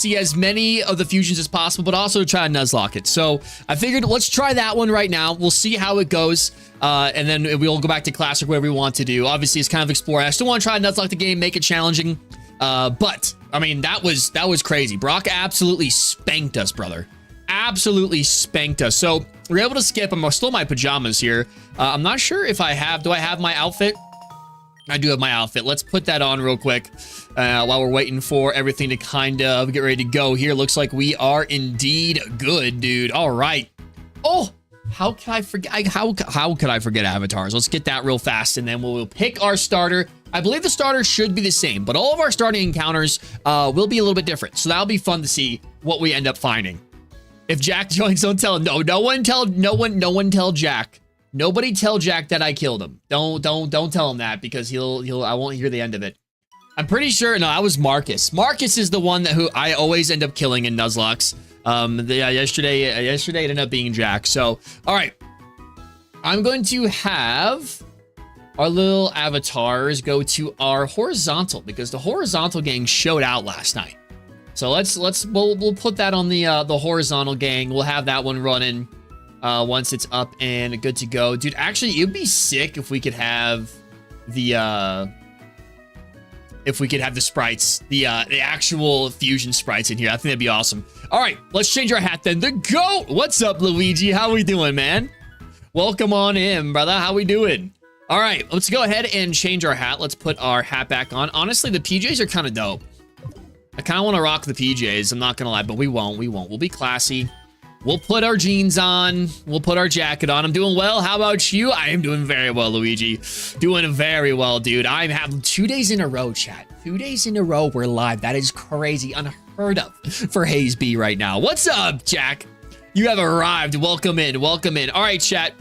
see as many of the fusions as possible, but also try to nuzlocke it. So I figured let's try that one right now. We'll see how it goes. And then we'll go back to classic, whatever we want to do. Obviously, it's kind of exploring. I still want to try to nuzlocke the game, make it challenging. But I mean, that was crazy. Brock absolutely spanked us, brother. Absolutely spanked us. So we're able to skip. I'm still in my pajamas here. I'm not sure if I have, do I have my outfit? I do have my outfit. Let's put that on real quick while we're waiting for everything to kind of get ready to go here. Looks like we are indeed good, dude. All right. Oh, how can I forget? How could I forget avatars? Let's get that real fast, and then we'll pick our starter. I believe the starter should be the same, but all of our starting encounters will be a little bit different. So that'll be fun to see what we end up finding. If Jack joins, don't tell him. No one tell Jack. Nobody tell Jack that I killed him. Don't tell him that, because I won't hear the end of it. I'm pretty sure, no, that was Marcus. Marcus is the one who I always end up killing in Nuzlocks. Yesterday it ended up being Jack. So, all right. I'm going to have our little avatars go to our horizontal, because the horizontal gang showed out last night. So we'll put that on the horizontal gang. We'll have that one running once it's up and good to go. Dude, actually, it'd be sick if we could have the sprites, the actual fusion sprites in here. I think that'd be awesome. All right, let's change our hat then. The GOAT! What's up, Luigi? How we doing, man? Welcome on in, brother. How we doing? All right, let's go ahead and change our hat. Let's put our hat back on. Honestly, the PJs are kind of dope. I kind of want to rock the PJs. I'm not going to lie, but we won't. We'll be classy. We'll put our jeans on. We'll put our jacket on. I'm doing well. How about you? I am doing very well, Luigi. Doing very well, dude. I'm having 2 days in a row, chat. 2 days in a row, we're live. That is crazy. Unheard of for Hayes B right now. What's up, Jack? You have arrived. Welcome in. Welcome in. All right, chat.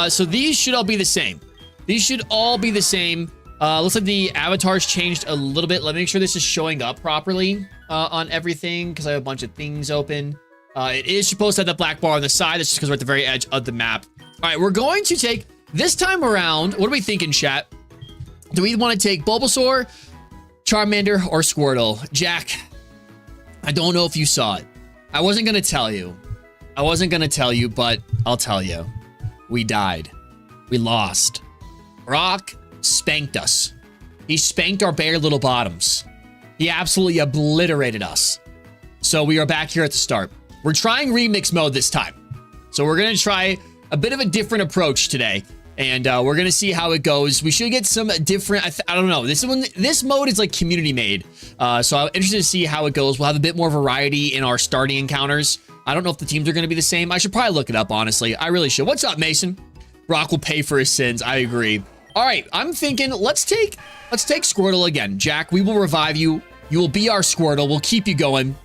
So these should all be the same. These should all be the same. Looks like the avatars changed a little bit. Let me make sure this is showing up properly on everything, because I have a bunch of things open. It is supposed to have the black bar on the side. That's just because we're at the very edge of the map. All right, we're going to take, this time around, what are we thinking, chat? Do we want to take Bulbasaur, Charmander, or Squirtle? Jack, I don't know if you saw it. I wasn't going to tell you. But I'll tell you. We died. We lost. Brock spanked us. He spanked our bare little bottoms. He absolutely obliterated us. So we are back here at the start. We're trying remix mode this time. So we're going to try a bit of a different approach today. And we're going to see how it goes. We should get some different, I don't know. This mode is like community made. So I'm interested to see how it goes. We'll have a bit more variety in our starting encounters. I don't know if the teams are going to be the same. I should probably look it up, honestly. I really should. What's up, Mason? Brock will pay for his sins. I agree. All right, I'm thinking let's take Squirtle again. Jack, we will revive you. You will be our Squirtle. We'll keep you going.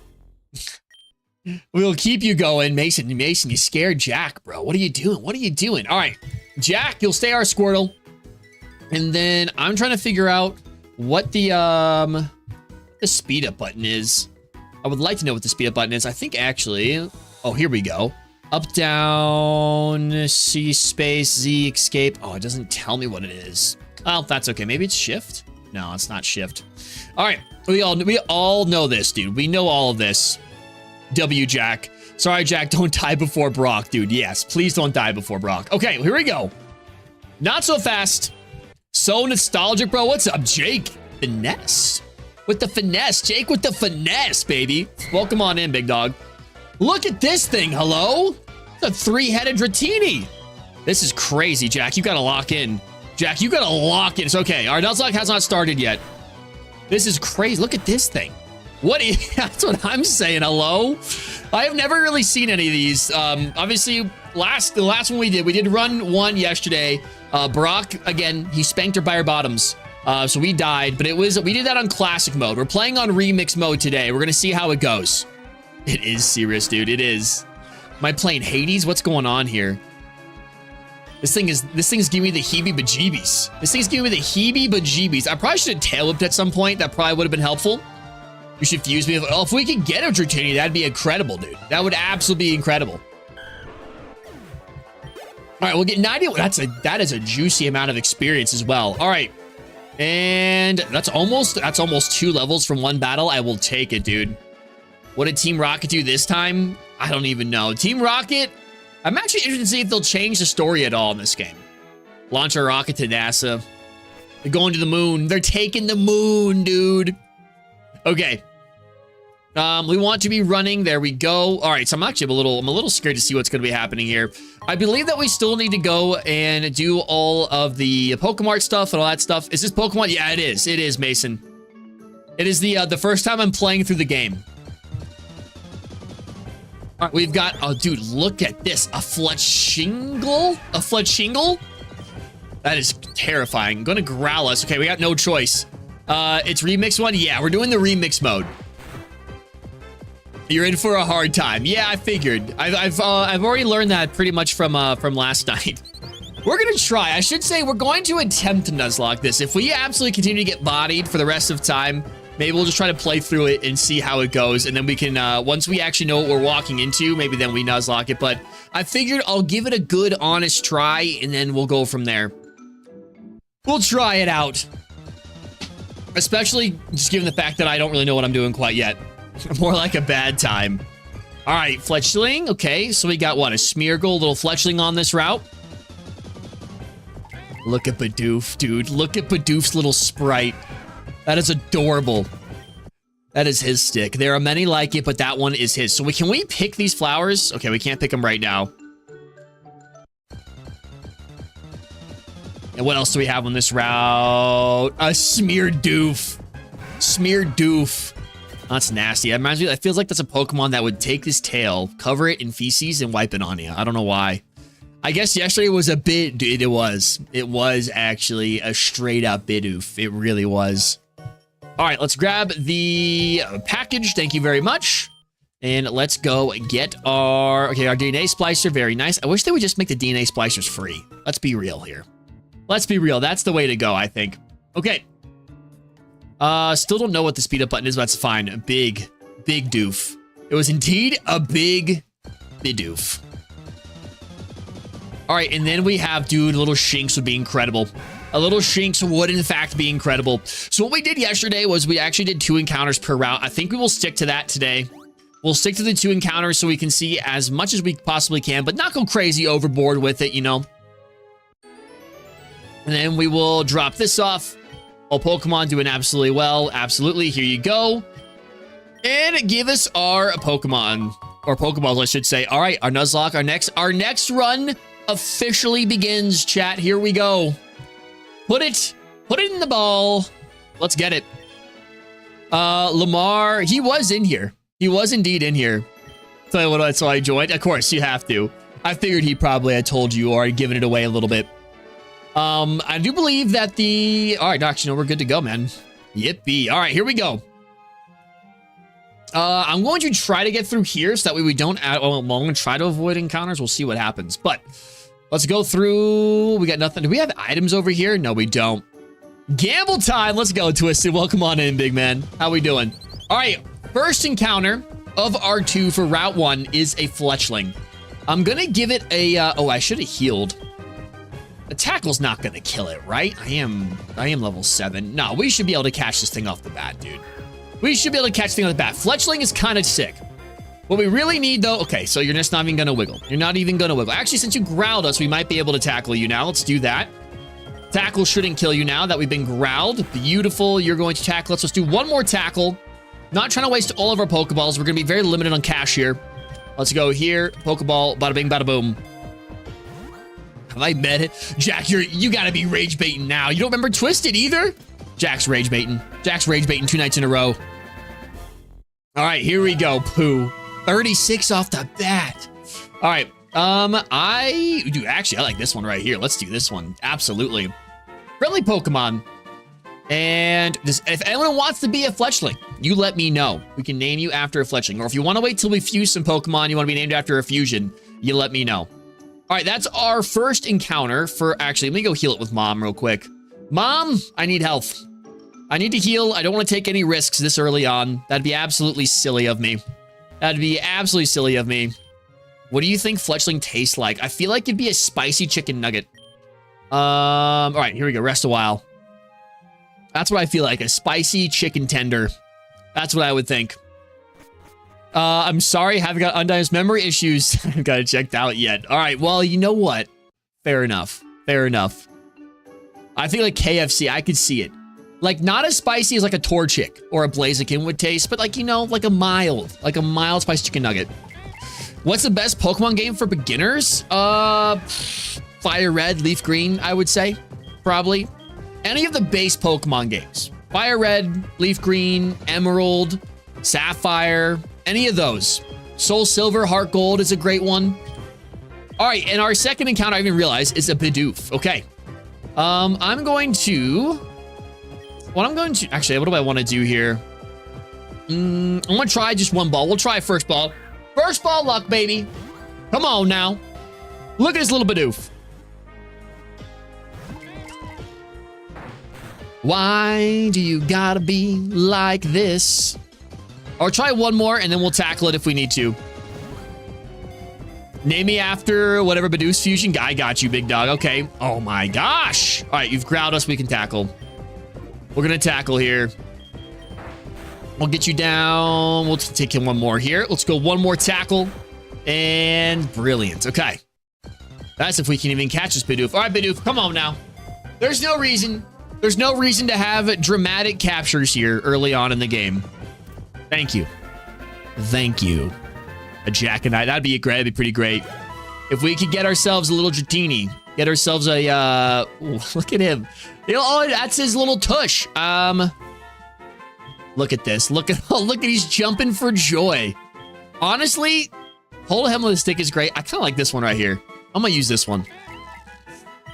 We'll keep you going. Mason, you scared Jack, bro. What are you doing? All right, Jack, you'll stay our Squirtle. And then I'm trying to figure out what the speed up button is. I would like to know what the speed up button is. I think actually, oh, here we go. Up, down, C space, Z, escape. Oh, it doesn't tell me what it is. Oh, that's okay. Maybe it's shift? No, it's not shift. All right. We all know this, dude. We know all of this. W, Jack. Sorry, Jack. Don't die before Brock, dude. Yes, please don't die before Brock. Okay, here we go. Not so fast. So nostalgic, bro. What's up, Jake? Finesse. With the finesse. Jake with the finesse, baby. Welcome on in, big dog. Look at this thing. Hello? It's a three-headed Dratini. This is crazy, Jack. You gotta lock in. Jack, you gotta lock in. It's okay. Our Nuzlocke has not started yet. This is crazy. Look at this thing. What is, that's what I'm saying. Hello? I have never really seen any of these. Obviously, the last one we did run one yesterday. Brock, again, he spanked her by her bottoms. So we died, but we did that on classic mode. We're playing on remix mode today. We're gonna see how it goes. It is serious, dude. It is. Am I playing Hades? What's going on here? This thing is giving me the heebie-bajeebies. This thing's giving me the heebie-bajeebies. I probably should have tail whipped at some point. That probably would have been helpful. You should fuse me. Oh, if we could get a Dratini, that'd be incredible, dude. That would absolutely be incredible. All right, we'll get 90. That is a juicy amount of experience as well. All right. And that's almost 2 levels from one battle. I will take it, dude. What did Team Rocket do this time? I don't even know. Team Rocket, I'm actually interested to see if they'll change the story at all in this game. Launch a rocket to NASA. They're going to the moon. They're taking the moon, dude. Okay. We want to be running. There we go. All right, so I'm a little scared to see what's going to be happening here. I believe that we still need to go and do all of the Pokemon stuff and all that stuff. Is this Pokemon? Yeah, it is. It is, Mason. It is the first time I'm playing through the game. All right, we've got, oh, dude, look at this. A Fletchingle? A Fletchingle? That is terrifying. Gonna growl us. Okay, we got no choice. It's remix one? Yeah, we're doing the remix mode. You're in for a hard time. Yeah, I figured. I've already learned that pretty much from last night. We're gonna try. I should say we're going to attempt to Nuzlocke this. If we absolutely continue to get bodied for the rest of time, maybe we'll just try to play through it and see how it goes. And then we can, once we actually know what we're walking into, maybe then we Nuzlocke it. But I figured I'll give it a good, honest try, and then we'll go from there. We'll try it out. Especially just given the fact that I don't really know what I'm doing quite yet. More like a bad time. All right, Fletchling. Okay, so we got what? A Smeargle, little Fletchling on this route. Look at Bidoof, dude. Look at Bidoof's little sprite. That is adorable. That is his stick. There are many like it, but that one is his. So can we pick these flowers? Okay, we can't pick them right now. And what else do we have on this route? A Smeardoof. Smeardoof. That's nasty. That reminds me, it feels like that's a Pokemon that would take his tail, cover it in feces, and wipe it on you. I don't know why. I guess yesterday was a bit, dude, it was. It was actually a straight up Bidoof. It really was. All right, let's grab the package. Thank you very much. And let's go get our DNA splicer. Very nice. I wish they would just make the DNA splicers free. Let's be real here. Let's be real. That's the way to go, I think. Okay. Still don't know what the speed up button is, but that's fine. A big doof. It was indeed a big Bidoof. All right, and then we have, dude, little Shinx would be incredible. A little Shinx would, in fact, be incredible. So what we did yesterday was we actually did 2 encounters per route. I think we will stick to that today. We'll stick to the 2 encounters so we can see as much as we possibly can, but not go crazy overboard with it, you know. And then we will drop this off. All Pokemon doing absolutely well. Absolutely. Here you go. And give us our Pokemon. Or Pokeballs, I should say. All right, our Nuzlocke, our next run officially begins, chat. Here we go. Put it in the ball. Let's get it. Lamar, he was in here. He was indeed in here. Tell you what, that's why I joined. Of course, you have to. I figured he probably had told you or had given it away a little bit. I do believe that all right, actually, no, we're good to go, man. Yippee. All right, here we go. I'm going to try to get through here so that way we don't well, I'm going to try to avoid encounters. We'll see what happens. But let's go through. We got nothing. Do we have items over here? No, we don't. Gamble time. Let's go, Twisted. Welcome on in, big man. How we doing? All right, first encounter of R2 for Route 1 is a Fletchling. I'm going to give it a, oh, I should have healed. A tackle's not gonna kill it, right? I am level 7. No, we should be able to catch this thing off the bat, dude. We should be able to catch the thing off the bat. Fletchling is kind of sick. What we really need, though... Okay, so you're just not even gonna wiggle. You're not even gonna wiggle. Actually, since you growled us, we might be able to tackle you now. Let's do that. Tackle shouldn't kill you now that we've been growled. Beautiful. You're going to tackle us. Let's do one more tackle. Not trying to waste all of our Pokeballs. We're gonna be very limited on cash here. Let's go here. Pokeball. Bada bing, bada boom. Have I met it? Jack, you gotta be rage baiting now. You don't remember Twisted either? Jack's rage baiting. Jack's rage baiting 2 nights in a row. All right, here we go. Pooh. 36 off the bat. All right. Actually, I like this one right here. Let's do this one. Absolutely. Friendly Pokemon. And if anyone wants to be a Fletchling, you let me know. We can name you after a Fletchling. Or if you want to wait till we fuse some Pokemon, you want to be named after a fusion, you let me know. All right, that's our first encounter for... Actually, let me go heal it with Mom real quick. Mom, I need health. I need to heal. I don't want to take any risks this early on. That'd be absolutely silly of me. That'd be absolutely silly of me. What do you think Fletchling tastes like? I feel like it'd be a spicy chicken nugget. All right, here we go. Rest a while. That's what I feel like. A spicy chicken tender. That's what I would think. I'm sorry, haven't got Undyne's memory issues. Haven't got it checked out yet. All right, well, you know what? Fair enough. Fair enough. I think like KFC, I could see it. Like, not as spicy as like a Torchic or a Blaziken would taste, but like, you know, like a mild spicy chicken nugget. What's the best Pokemon game for beginners? Fire Red, Leaf Green, I would say. Probably. Any of the base Pokemon games. Fire Red, Leaf Green, Emerald, Sapphire, any of those. Soul Silver, Heart Gold is a great one. All right, and our second encounter, I didn't realize, is a Bidoof. Okay. I'm going to... Actually, what do I want to do here? I'm going to try just one ball. We'll try first ball. First ball luck, baby. Come on now. Look at this little Bidoof. Why do you gotta be like this? Or try one more, and then we'll tackle it if we need to. Name me after whatever Bidoof's fusion guy got you, big dog. Okay. Oh my gosh. All right, you've growled us. We can tackle. We're gonna tackle here. We'll get you down. We'll take in one more here. Let's go one more tackle. And brilliant. Okay. That's if we can even catch this Bidoof. All right, Bidoof, come on now. There's no reason to have dramatic captures here early on in the game. Thank you. Thank you. A Jackanite. That'd be great. That'd be pretty great. If we could get ourselves a little Dratini. Get ourselves a, look at him. Oh, that's his little tush. Look at this. Look at he's jumping for joy. Honestly, hold him with a stick is great. I kind of like this one right here. I'm going to use this one.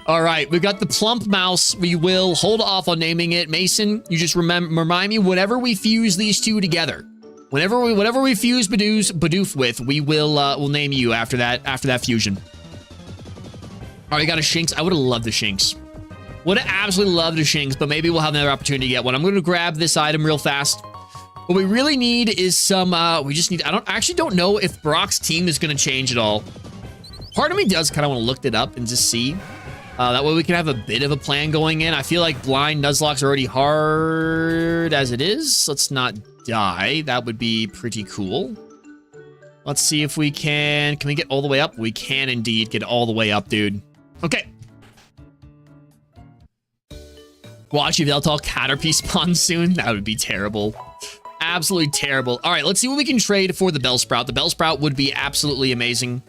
All right, we've got the plump mouse. We will hold off on naming it. Mason, you just remind me whenever we fuse these two together. Whatever we fuse Bidoof with, we'll name you after that fusion. All right, we got a Shinx. I would have loved the Shinx. Would have absolutely loved the Shinx, but maybe we'll have another opportunity to get one. I'm going to grab this item real fast. What we really need is some, I actually don't know if Brock's team is going to change at all. Part of me does kind of want to look it up and just see. That way we can have a bit of a plan going in. I feel like blind Nuzlocke's already hard as it is. Let's not die. That would be pretty cool. Let's see if we can we get all the way up? We can indeed get all the way up, dude. Okay. Watch if Yveltal Caterpie spawns soon. That would be terrible. Absolutely terrible. All right, let's see what we can trade for the Bellsprout. The Bellsprout would be absolutely amazing.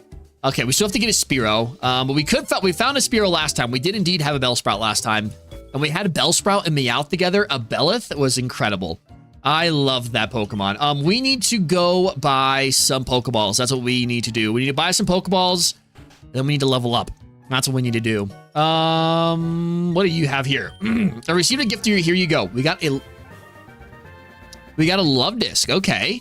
Okay, we still have to get a Spearow. But we found a Spearow last time. We did indeed have a Bellsprout last time. And we had a Bellsprout and Meowth together. A Belleth was incredible. I love that Pokemon. We need to go buy some Pokeballs. That's what we need to do. We need to buy some Pokeballs. Then we need to level up. That's what we need to do. What do you have here? I received a gift here. Here you go. We got a Love Disc. Okay.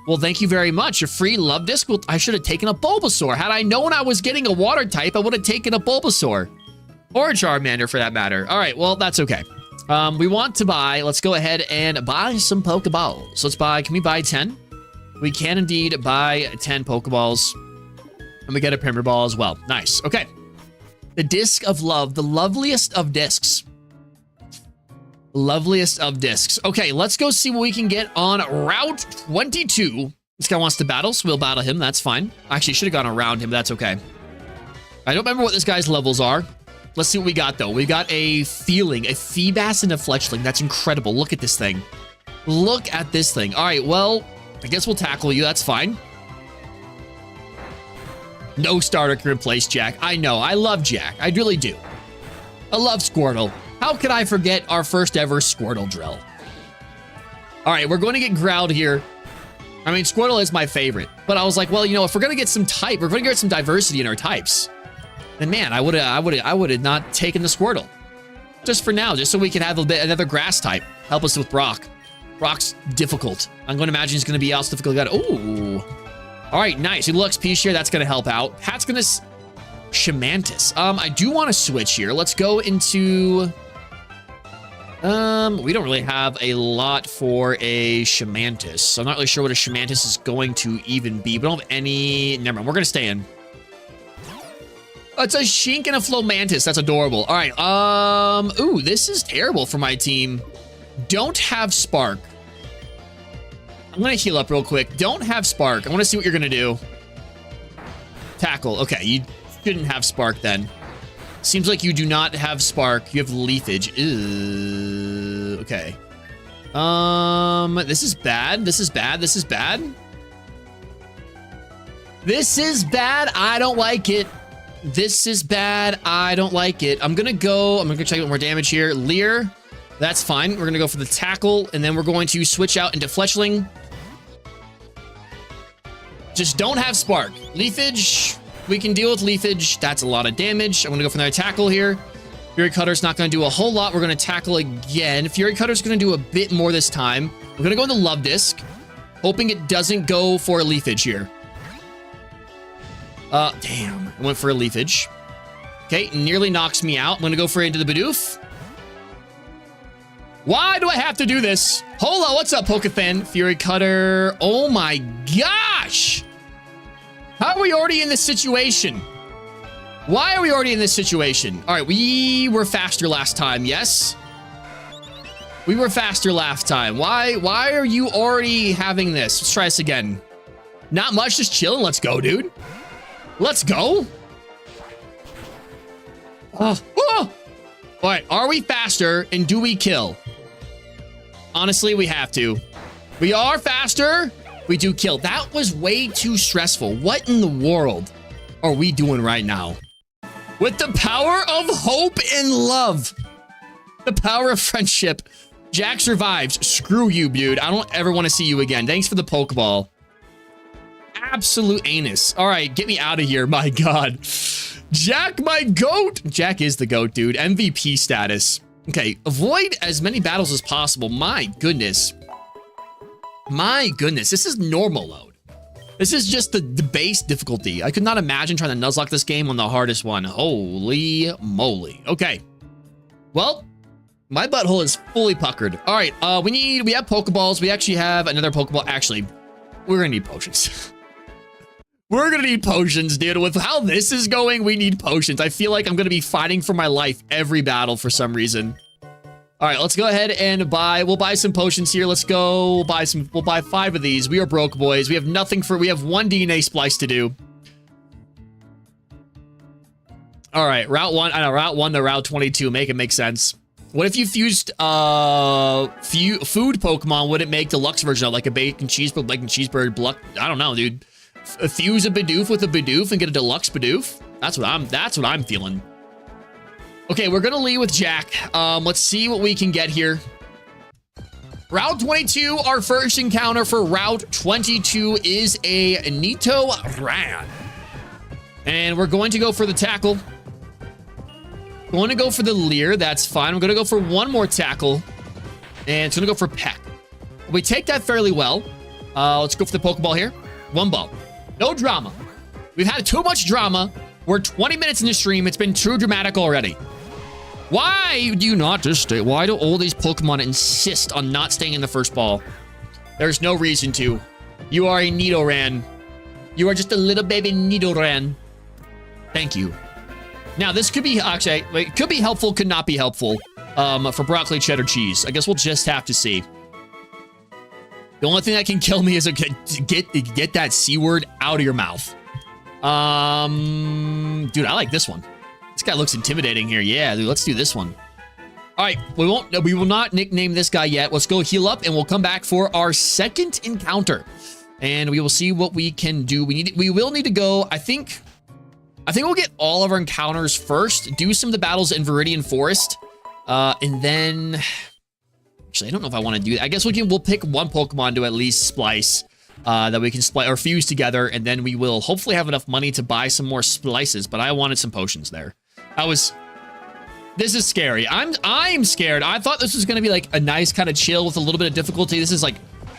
Well, thank you very much. A free Love Disc. Well, I should have taken a Bulbasaur. Had I known I was getting a water type, I would have taken a Bulbasaur. Or a Charmander, for that matter. All right, well, that's okay. We want to buy... Let's go ahead and buy some Pokeballs. Let's buy... Can we buy 10? We can indeed buy 10 Pokeballs. And we get a Premier Ball as well. Nice. Okay. The Disc of Love. The loveliest of discs. Loveliest of discs. Okay, let's go see what we can get on Route 22. This guy wants to battle, so we'll battle him. That's fine. Actually, should have gone around him. But that's okay. I don't remember what this guy's levels are. Let's see what we got, though. We got a Feeling, a Feebas, and a Fletchling. That's incredible. Look at this thing. Look at this thing. All right, well, I guess we'll tackle you. That's fine. No starter can replace Jack. I know. I love Jack. I really do. I love Squirtle. How could I forget our first ever Squirtle drill? All right, we're going to get growled here. I mean, Squirtle is my favorite. But I was like, well, you know, if we're going to get some type, we're going to get some diversity in our types. Then, man, I would have not taken the Squirtle. Just for now, just so we can have another grass type. Help us with Brock. Brock's difficult. I'm going to imagine he's going to be else difficult. Ooh. All right, nice. He looks XP share. That's going to help out. Pat's going to... Shamantis. I do want to switch here. Let's go into... we don't really have a lot for a Shamantis. So I'm not really sure what a Shamantis is going to even be. We don't have any... Never mind. We're going to stay in. Oh, it's a Shink and a Flomantis. That's adorable. All right. Ooh, this is terrible for my team. Don't have Spark. I'm going to heal up real quick. Don't have Spark. I want to see what you're going to do. Tackle. Okay, you shouldn't have Spark then. Seems like you do not have Spark. You have Leafage. Ew. Okay. This is bad. This is bad. This is bad. This is bad. I don't like it. This is bad. I don't like it. I'm gonna go check out more damage here. Leer. That's fine. We're gonna go for the tackle, and then we're going to switch out into Fletchling. Just don't have Spark. Leafage. We can deal with Leafage. That's a lot of damage. I'm gonna go for another tackle here. Fury Cutter's not gonna do a whole lot. We're gonna tackle again. Fury Cutter's gonna do a bit more this time. We're gonna go into Love Disc, hoping it doesn't go for a Leafage here. Damn. I went for a Leafage. Okay, nearly knocks me out. I'm gonna go for into the Bidoof. Why do I have to do this? Hola, what's up, Pokefan? Fury Cutter. Oh my gosh! How are we already in this situation? Why are we already in this situation? All right, we were faster last time, yes? We were faster last time. Why are you already having this? Let's try this again. Not much, just chilling. Let's go, dude. Let's go. Oh. All right, are we faster and do we kill? Honestly, we have to. We are faster. We do kill. That was way too stressful. What in the world are we doing right now? With the power of hope and love, the power of friendship, Jack survives. Screw you, dude. I don't ever want to see you again. Thanks for the Pokeball. Absolute anus. All right, get me out of here. My God. Jack, my goat. Jack is the goat, dude. MVP status. Okay, avoid as many battles as possible. My goodness. My goodness. This is normal load. This is just the base difficulty. I could not imagine trying to Nuzlocke this game on the hardest one. Holy moly. Okay. Well, my butthole is fully puckered. All right, we have Pokeballs. We actually have another Pokeball. Actually, we're gonna need potions. We're gonna need potions, dude. With how this is going, we need potions. I feel like I'm gonna be fighting for my life every battle for some reason. All right, let's go ahead and we'll buy some potions here. Let's go. We'll buy 5 of these. We are broke, boys. We have nothing we have 1 DNA splice to do. All right, Route 1. I know, Route 1 to Route 22. Make it make sense. What if you fused food Pokemon? Would it make deluxe version of like a bacon cheeseburger block? I don't know, dude. Fuse a Bidoof with a Bidoof and get a deluxe Bidoof? That's what I'm feeling. Okay, we're gonna lead with Jack. Let's see what we can get here. Route 22, our first encounter for Route 22 is a Nidoran. And we're going to go for the tackle. Going to go for the Leer, that's fine. I'm gonna go for one more tackle. And it's gonna go for Peck. We take that fairly well. Let's go for the Pokeball here. 1 ball. No drama. We've had too much drama. We're 20 minutes in the stream. It's been too dramatic already. Why do you not just stay? Why do all these Pokemon insist on not staying in the first ball? There's no reason to. You are a Nidoran. You are just a little baby Nidoran. Thank you. Now, this could be, actually, it could be helpful, could not be helpful for broccoli cheddar cheese. I guess we'll just have to see. The only thing that can kill me is get that C word out of your mouth. Dude, I like this one. This guy looks intimidating here. Yeah, dude, let's do this one. All right, we will not nickname this guy yet. Let's go heal up and we'll come back for our second encounter. And we will see what we can do. We will need to go, I think we'll get all of our encounters first, do some of the battles in Viridian Forest, and then actually, I don't know if I want to do that. I guess we'll pick one Pokemon to at least splice that we can splice or fuse together, and then we will hopefully have enough money to buy some more splices, but I wanted some potions there. This is scary. I'm scared. I thought this was going to be like a nice kind of chill with a little bit of difficulty. This is like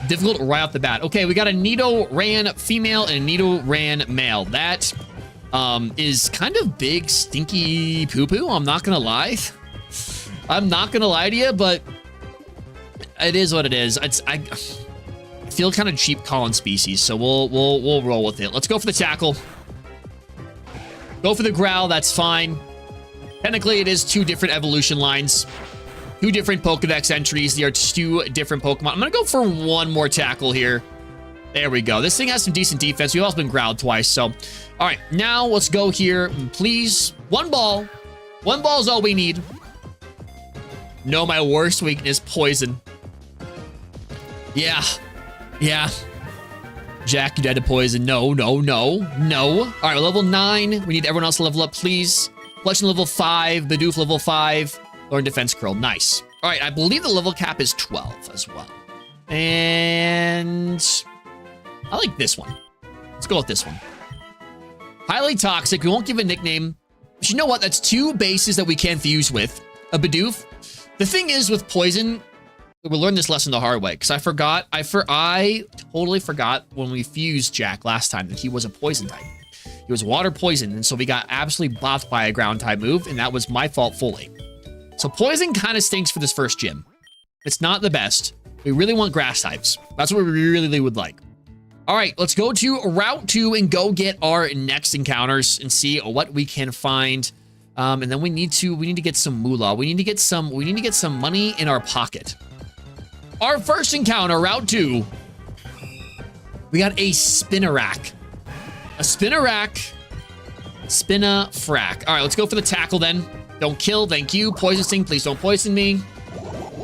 difficult right off the bat. Okay, we got a Nidoran female and a Nidoran male. That is kind of big, stinky poo-poo. I'm not going to lie. I'm not going to lie to you, but it is what it is. I feel kind of cheap calling species, so we'll roll with it. Let's go for the tackle. Go for the growl. That's fine. Technically, it is 2 different evolution lines. 2 different Pokedex entries. They are 2 different Pokemon. I'm going to go for one more tackle here. There we go. This thing has some decent defense. We've also been growled twice. So, all right. Now let's go here. Please. One ball. One ball is all we need. No, my worst weakness, poison. Yeah. Yeah. Jack, you died to poison. No, no, no, no. All right, level 9. We need everyone else to level up, please. Fletching level 5. Bidoof level 5. Learn defense curl. Nice. All right, I believe the level cap is 12 as well. And I like this one. Let's go with this one. Highly toxic. We won't give a nickname. But you know what? That's 2 bases that we can fuse with. A Bidoof. The thing is with poison, we learned this lesson the hard way because I totally forgot when we fused Jack last time that he was a poison type. He was water poison, and so we got absolutely bopped by a ground type move, and that was my fault fully. So poison kind of stinks for this first gym. It's not the best. We really want grass types. That's what we really would like. All right, let's go to Route 2 and go get our next encounters and see what we can find. And then we need to get some moolah. We need to get some money in our pocket. Our first encounter, Route 2. We got a Spinnerack. A Spinnerack. Spinnafrack. All right, let's go for the tackle then. Don't kill, thank you. Poison sting, please don't poison me.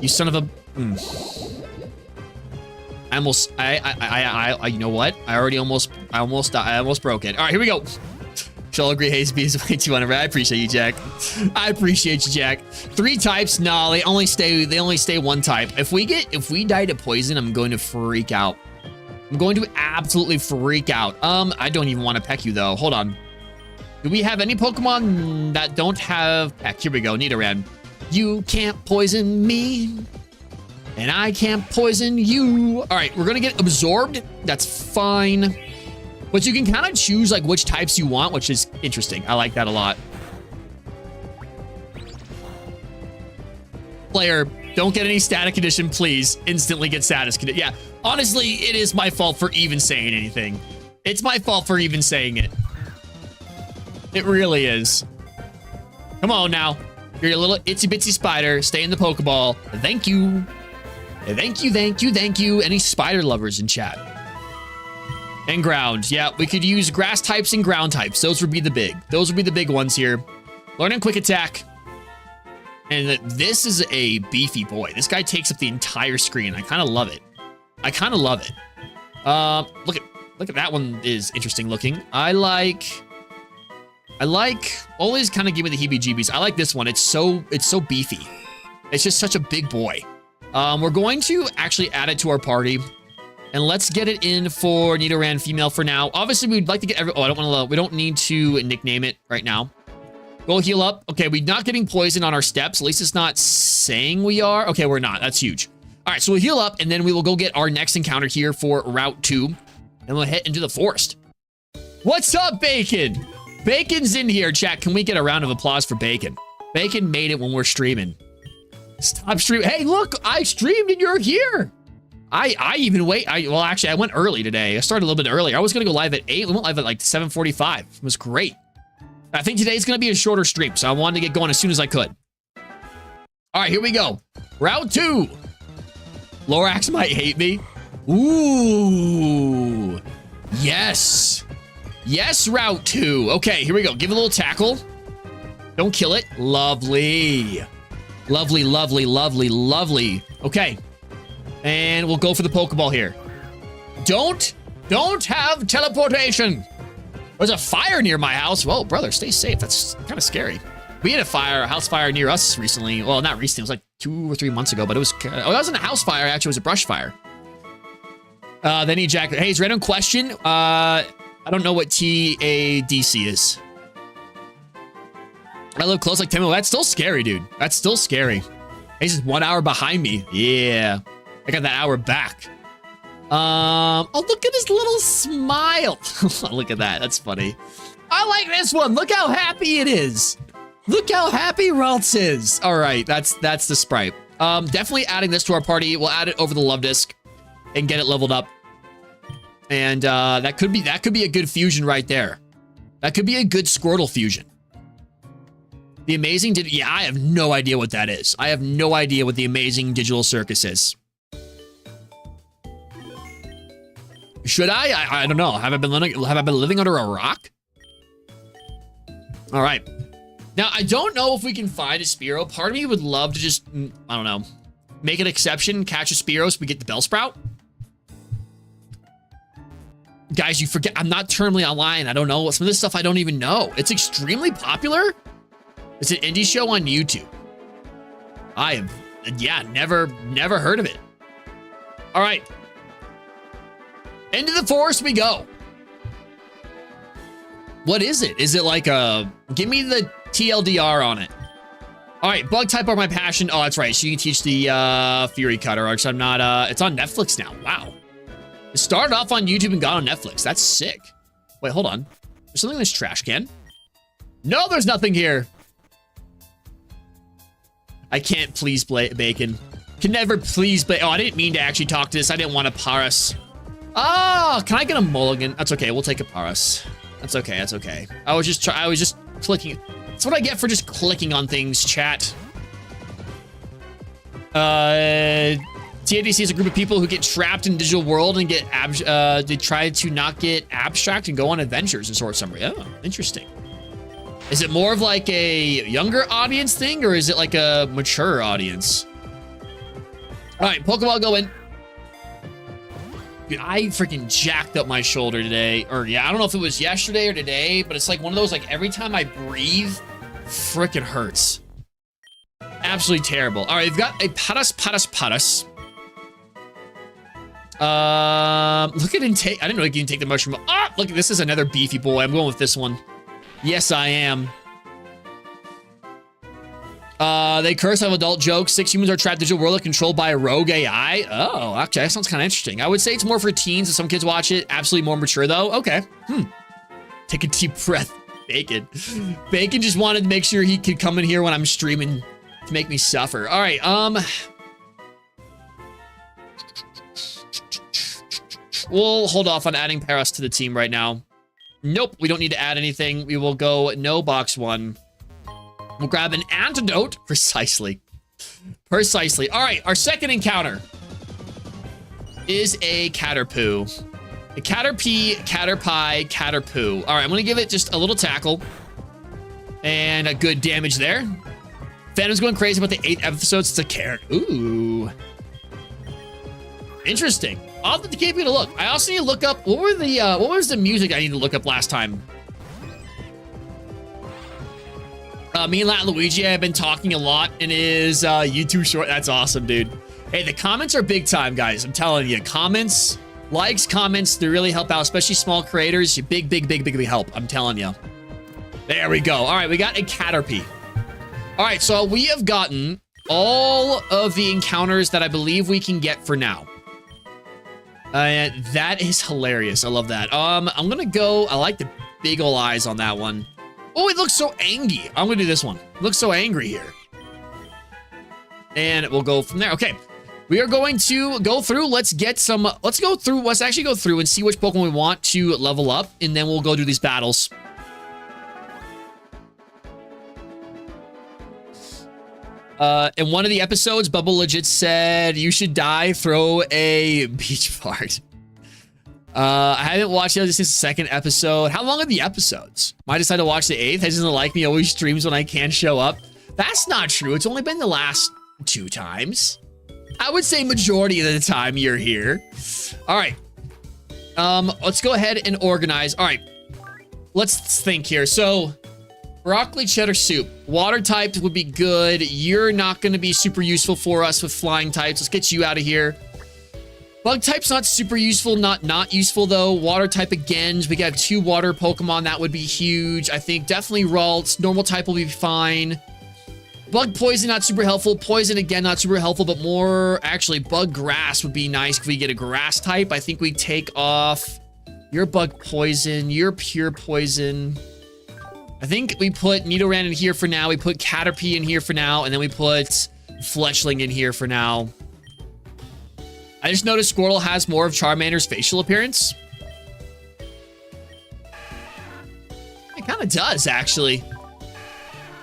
You son of a... you know what? I almost broke it. All right, here we go. Shall agree, Haze is way too unaware. I appreciate you, Jack. I appreciate you, Jack. 3 types. Nah, they only stay 1 type. If we die to poison, I'm going to freak out. I'm going to absolutely freak out. I don't even want to peck you though. Hold on. Do we have any Pokemon that don't have peck? Here we go. Nidoran. You can't poison me. And I can't poison you. All right, we're gonna get absorbed. That's fine. But you can kind of choose like which types you want, which is interesting. I like that a lot. Player, don't get any static condition, please. Instantly get status condition. Yeah, honestly, it is my fault for even saying anything. It's my fault for even saying it. It really is. Come on now. You're a little itsy bitsy spider. Stay in the Pokeball. Thank you. Thank you, thank you, thank you. Any spider lovers in chat? And ground. Yeah, we could use grass types and ground types. Those would be the big ones here. Learning quick attack. And this is a beefy boy. This guy takes up the entire screen. I kind of love it. I kind of love it. Look at that one is interesting looking. I like always kind of give me the heebie-jeebies. I like this one. It's so beefy. It's just such a big boy. We're going to actually add it to our party. And let's get it in for Nidoran female for now. Obviously, we'd like to get we don't need to nickname it right now. Go heal up. Okay, we're not getting poison on our steps. At least it's not saying we are. Okay, we're not. That's huge. All right, so we'll heal up, and then we will go get our next encounter here for Route 2. And we'll head into the forest. What's up, Bacon? Bacon's in here, chat. Can we get a round of applause for Bacon? Bacon made it when we're streaming. Stop streaming. Hey, look, I streamed and you're here. I even wait. Well, actually, I went early today. I started a little bit earlier. I was going to go live at 8. We went live at like 7:45. It was great. I think today's going to be a shorter stream, so I wanted to get going as soon as I could. All right, here we go. Route 2. Lorax might hate me. Ooh. Yes. Yes, Route 2. Okay, here we go. Give it a little tackle. Don't kill it. Lovely. Lovely, lovely, lovely, lovely. Okay. And we'll go for the Pokeball here. Don't have teleportation. There's a fire near my house. Whoa, brother, stay safe. That's kind of scary. We had a house fire near us recently. Well, not recently. It was like 2 or 3 months ago, but it wasn't a house fire. Actually, it was a brush fire. Then he jacket. Hey, it's random question. I don't know what TADC is. I live close like 10 minutes. That's still scary, dude. That's still scary. He's just 1 hour behind me. Yeah. I got that hour back. Oh, look at his little smile. Look at that. That's funny. I like this one. Look how happy it is. Look how happy Ralts is. All right. That's the sprite. Definitely adding this to our party. We'll add it over the love disc and get it leveled up. And that could be a good fusion right there. That could be a good Squirtle fusion. The amazing yeah, I have no idea what that is. I have no idea what the amazing digital circus is. Should I? I don't know. Have I been living under a rock? All right. Now, I don't know if we can find a Spearow. Part of me would love to just, I don't know, make an exception, catch a Spearow so we get the Bellsprout. Guys, you forget, I'm not terminally online. I don't know. Some of this stuff I don't even know. It's extremely popular. It's an indie show on YouTube. I have, yeah, never heard of it. All right. Into the forest we go. What is it? Is it like a, give me the TLDR on it. All right, bug type are my passion. Oh, that's right. So you can teach the Fury Cutter, which I'm not, it's on Netflix now. Wow. It started off on YouTube and got on Netflix. That's sick. Wait, hold on. There's something in this trash can. No, there's nothing here. I can't please Bacon. Can never please Oh, I didn't mean to actually talk to this. I didn't want to Paras. Oh, can I get a mulligan? That's okay. We'll take a Paras. That's okay. That's okay. I was just clicking. That's what I get for just clicking on things, chat. TADC is a group of people who get trapped in the digital world and get they try to not get abstract and go on adventures and sort summary. Oh, interesting. Is it more of like a younger audience thing, or is it like a mature audience? All right, Pokeball go in. Dude, I freaking jacked up my shoulder today. Or yeah, I don't know if it was yesterday or today, but it's like one of those, like every time I breathe, freaking hurts. Absolutely terrible. All right, we've got a Paras. Look at intake. I didn't know you can take the mushroom. Ah, look, this is another beefy boy. I'm going with this one. Yes, I am. They curse have adult jokes. 6 humans are trapped in digital world controlled by a rogue AI. Oh, actually, that sounds kind of interesting. I would say it's more for teens and some kids watch it. Absolutely more mature though. Okay. Take a deep breath. Bacon. Bacon just wanted to make sure he could come in here when I'm streaming to make me suffer. All right. We'll hold off on adding Paras to the team right now. Nope, we don't need to add anything. We will go no box 1. We'll grab an antidote. Precisely. All right, our second encounter is a Caterpoo. A Caterpie, Caterpie, Caterpoo. All right, I'm going to give it just a little tackle. And a good damage there. Phantom's going crazy about the 8th episode. It's a carrot. Ooh. Interesting. I'll have to keep it a look. I also need to look up, what was the music I need to look up last time? Me and Latin Luigi have been talking a lot in his YouTube short. That's awesome, dude. Hey, the comments are big time, guys. I'm telling you. Comments, likes, comments, they really help out, especially small creators. Big help. I'm telling you. There we go. All right, we got a Caterpie. All right, so we have gotten all of the encounters that I believe we can get for now. That is hilarious. I love that. I'm gonna go. I like the big ol' eyes on that one. Oh, it looks so angry. I'm gonna do this one. It looks so angry here. And we'll go from there. Okay. We are going to go through. Let's actually go through and see which Pokemon we want to level up, and then we'll go do these battles. In one of the episodes, Bubble legit said, you should die, throw a beach fart. I haven't watched it since the 2nd episode. How long are the episodes? Might decide to watch the 8th. He doesn't like me, always streams when I can't show up. That's not true. It's only been the last 2 times. I would say majority of the time you're here. All right. Let's go ahead and organize. All right. Let's think here. So, broccoli cheddar soup. Water types would be good. You're not going to be super useful for us with flying types. Let's get you out of here. Bug type's not super useful, not useful though. Water type again, we got 2 water Pokemon, that would be huge. I think definitely Ralts, normal type will be fine. Bug poison, not super helpful. Poison again, not super helpful, but more, actually bug grass would be nice if we get a grass type. I think we take off your bug poison, your pure poison. I think we put Nidoran in here for now. We put Caterpie in here for now, and then we put Fletchling in here for now. I just noticed Squirtle has more of Charmander's facial appearance. It kind of does, actually.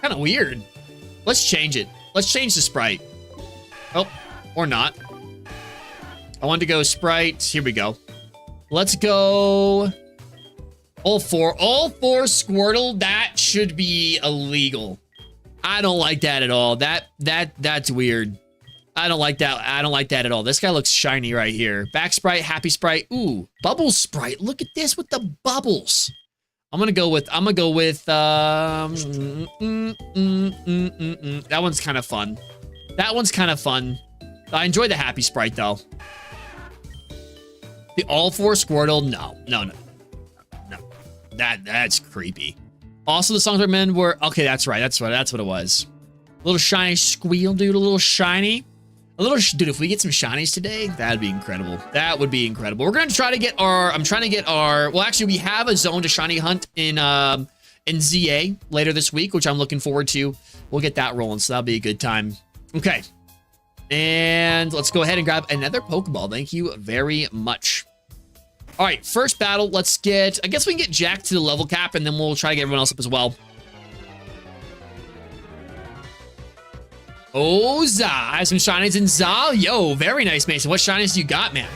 Kind of weird. Let's change it. Let's change the sprite. Oh, or not. I wanted to go sprite. Here we go. Let's go. All four Squirtle. That should be illegal. I don't like that at all. That's weird. I don't like that. I don't like that at all. This guy looks shiny right here. Back Sprite, Happy Sprite. Ooh, Bubble Sprite. Look at this with the bubbles. I'm gonna go with that one's kind of fun. That one's kind of fun. I enjoy the Happy Sprite though. The all four Squirtle, no. That's creepy. Also, the songs I recommend were okay. That's right. That's what it was. A little shiny squeal, dude. A little shiny. Dude. If we get some shinies today, that'd be incredible. That would be incredible. We're gonna try to get our. I'm trying to get our. Well, actually, we have a zone to shiny hunt in ZA later this week, which I'm looking forward to. We'll get that rolling, so that'll be a good time. Okay. And let's go ahead and grab another Pokeball. Thank you very much. All right, first battle. Let's get. I guess we can get Jack to the level cap, and then we'll try to get everyone else up as well. Oh, Za. I have some shinies in Za. Yo, very nice, Mason. What shinies do you got, man?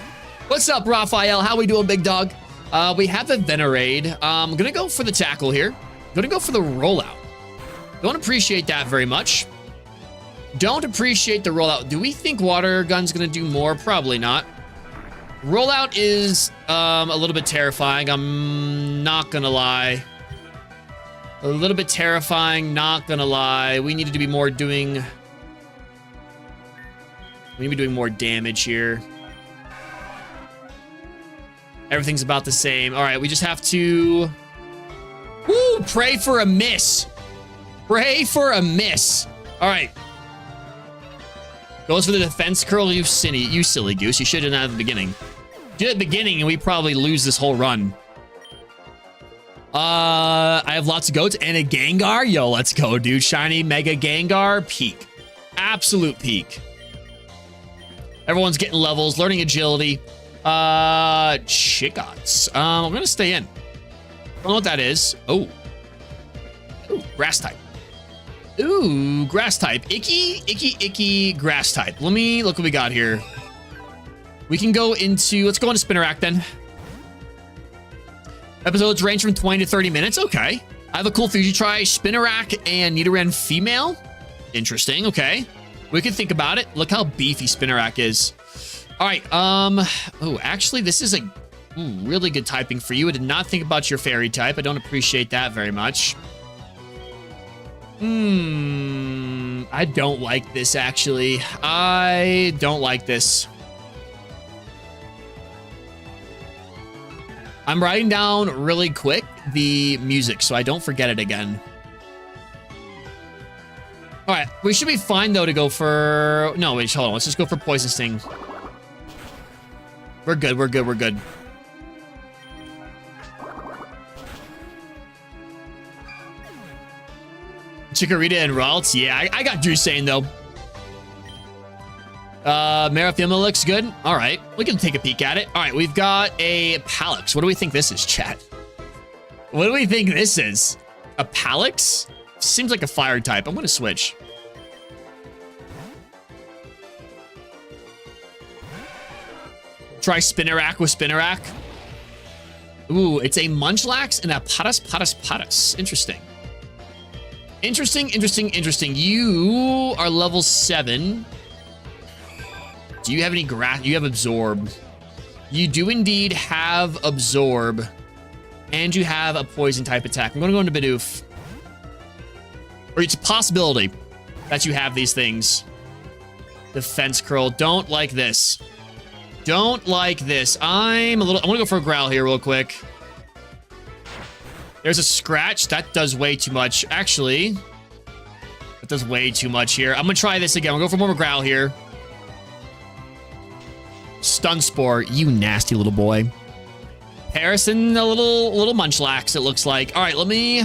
What's up, Raphael? How we doing, big dog? We have the Venerade. I'm gonna go for the tackle here. Gonna go for the rollout. Don't appreciate that very much. Don't appreciate the rollout. Do we think Water Gun's gonna do more? Probably not. Rollout is a little bit terrifying. I'm not gonna lie. A little bit terrifying, not gonna lie. We need to be more doing... We need to be doing more damage here. Everything's about the same. All right, we just have to... Woo! Pray for a miss. Pray for a miss. All right. Goes for the defense curl, you silly goose. You should have done that at the beginning. Do it at the beginning and we probably lose this whole run. I have lots of goats and a Gengar. Yo, let's go, dude. Shiny Mega Gengar. Peak. Absolute peak. Everyone's getting levels, learning agility. Chicots. I'm gonna stay in. I don't know what that is. Oh. Ooh, grass type. Ooh, grass type. Icky grass type. Let me look what we got here. We can go into, let's go into Spinnerack then. Episodes range from 20 to 30 minutes. Okay. I have a cool Fuji try. Spinnerack and Nidoran female. Interesting. Okay. We can think about it. Look how beefy Spinnerack is. All right. Oh, actually, this is a really good typing for you. I did not think about your fairy type. I don't appreciate that very much. I don't like this, actually. I don't like this. I'm writing down really quick the music so I don't forget it again. All right, we should be fine, though, to go for... No, wait, hold on. Let's just go for Poison Sting. We're good, we're good, we're good. Chikorita and Ralts. Yeah, I got Drew saying, though. Marifima looks good. All right, we can take a peek at it. All right, we've got a Palix. What do we think this is, chat? What do we think this is? A Palix? Seems like a fire type. I'm going to switch. Try Spinnerack with Spinnerack. Ooh, it's a Munchlax and a Paras. Interesting. Interesting. You are level 7. Do you have any grass? You have Absorb. You do indeed have Absorb. And you have a poison type attack. I'm going to go into Bidoof. Or it's a possibility that you have these things. Defense curl. Don't like this. Don't like this. I'm going to go for a Growl here real quick. There's a Scratch. That does way too much. Actually, that does way too much here. I'm going to try this again. We'll go for more Growl here. Stun Spore. You nasty little boy. Harrison, a little Munchlax, it looks like. All right, let me...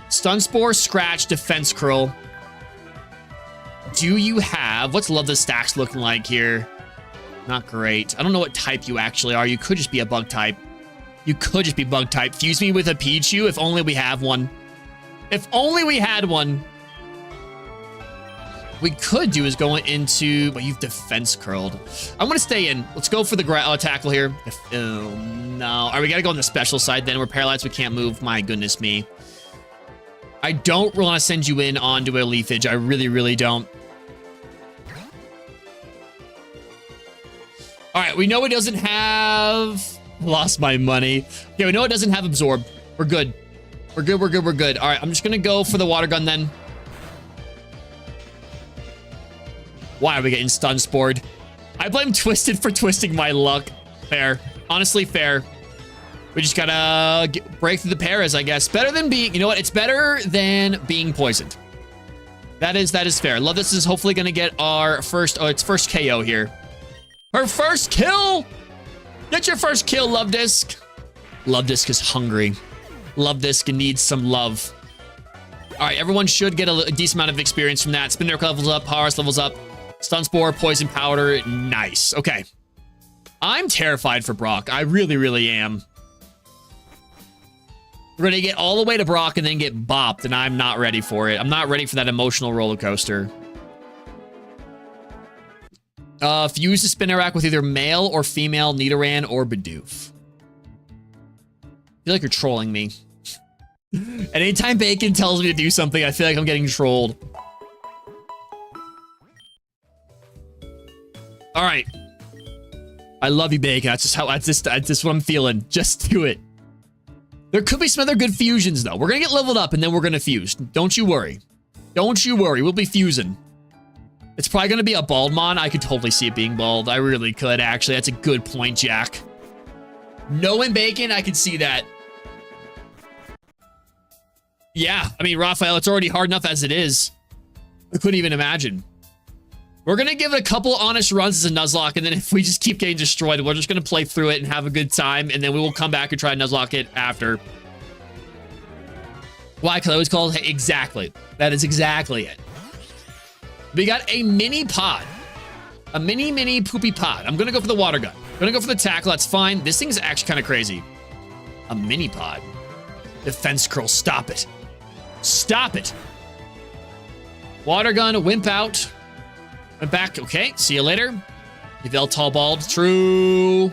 Stun Spore, Scratch, Defense Curl. Do you have... What's Love the Stacks looking like here? Not great. I don't know what type you actually are. You could just be a bug type. You could just be bug type. Fuse me with a Pichu if only we have one. If only we had one. we could do is go into, well, you've defense curled. I'm going to stay in. Let's go for the tackle here. No. All right, we got to go on the special side then. We're paralyzed. We can't move. My goodness me. I don't want to send you in onto a leafage. I really, really don't. All right, we know it doesn't have... Lost my money. Okay, we know it doesn't have absorb. We're good. We're good, we're good, we're good. All right, I'm just going to go for the water gun then. Why are we getting stun spored? I blame Twisted for twisting my luck. Fair. Honestly, fair. We just gotta break through the paras, I guess. Better than being... You know what? It's better than being poisoned. That is fair. Love this is hopefully going to get our first... Oh, it's first KO here. Her first kill! Get your first kill, Love Disc. Love Disc is hungry. Love Disc needs some love. All right, everyone should get a decent amount of experience from that. Spin Arc levels up. Powers levels up. Stun Spore, Poison Powder. Nice. Okay. I'm terrified for Brock. I really, really am. We're going to get all the way to Brock and then get bopped, and I'm not ready for it. I'm not ready for that emotional roller coaster. Fuse the Spinner Rack with either male or female Nidoran or Bidoof. I feel like you're trolling me. And anytime Bacon tells me to do something, I feel like I'm getting trolled. All right. I love you, Bacon. That's just what I'm feeling. Just do it. There could be some other good fusions, though. We're going to get leveled up, and then we're going to fuse. Don't you worry. Don't you worry. We'll be fusing. It's probably going to be a Baldmon. I could totally see it being bald. I really could, actually. That's a good point, Jack. Knowing Bacon, I could see that. Yeah, I mean, Raphael, it's already hard enough as it is. I couldn't even imagine. We're going to give it a couple honest runs as a Nuzlocke, and then if we just keep getting destroyed, we're just going to play through it and have a good time, and then we will come back and try to Nuzlocke it after. Why? Because I always call it exactly. That is exactly it. We got a mini pod. A mini poopy pod. I'm going to go for the water gun. I'm going to go for the tackle. That's fine. This thing's actually kind of crazy. A mini pod. Defense curl. Stop it. Stop it. Water gun. Wimp out. Went back. Okay. See you later. Yvel tall bald. True.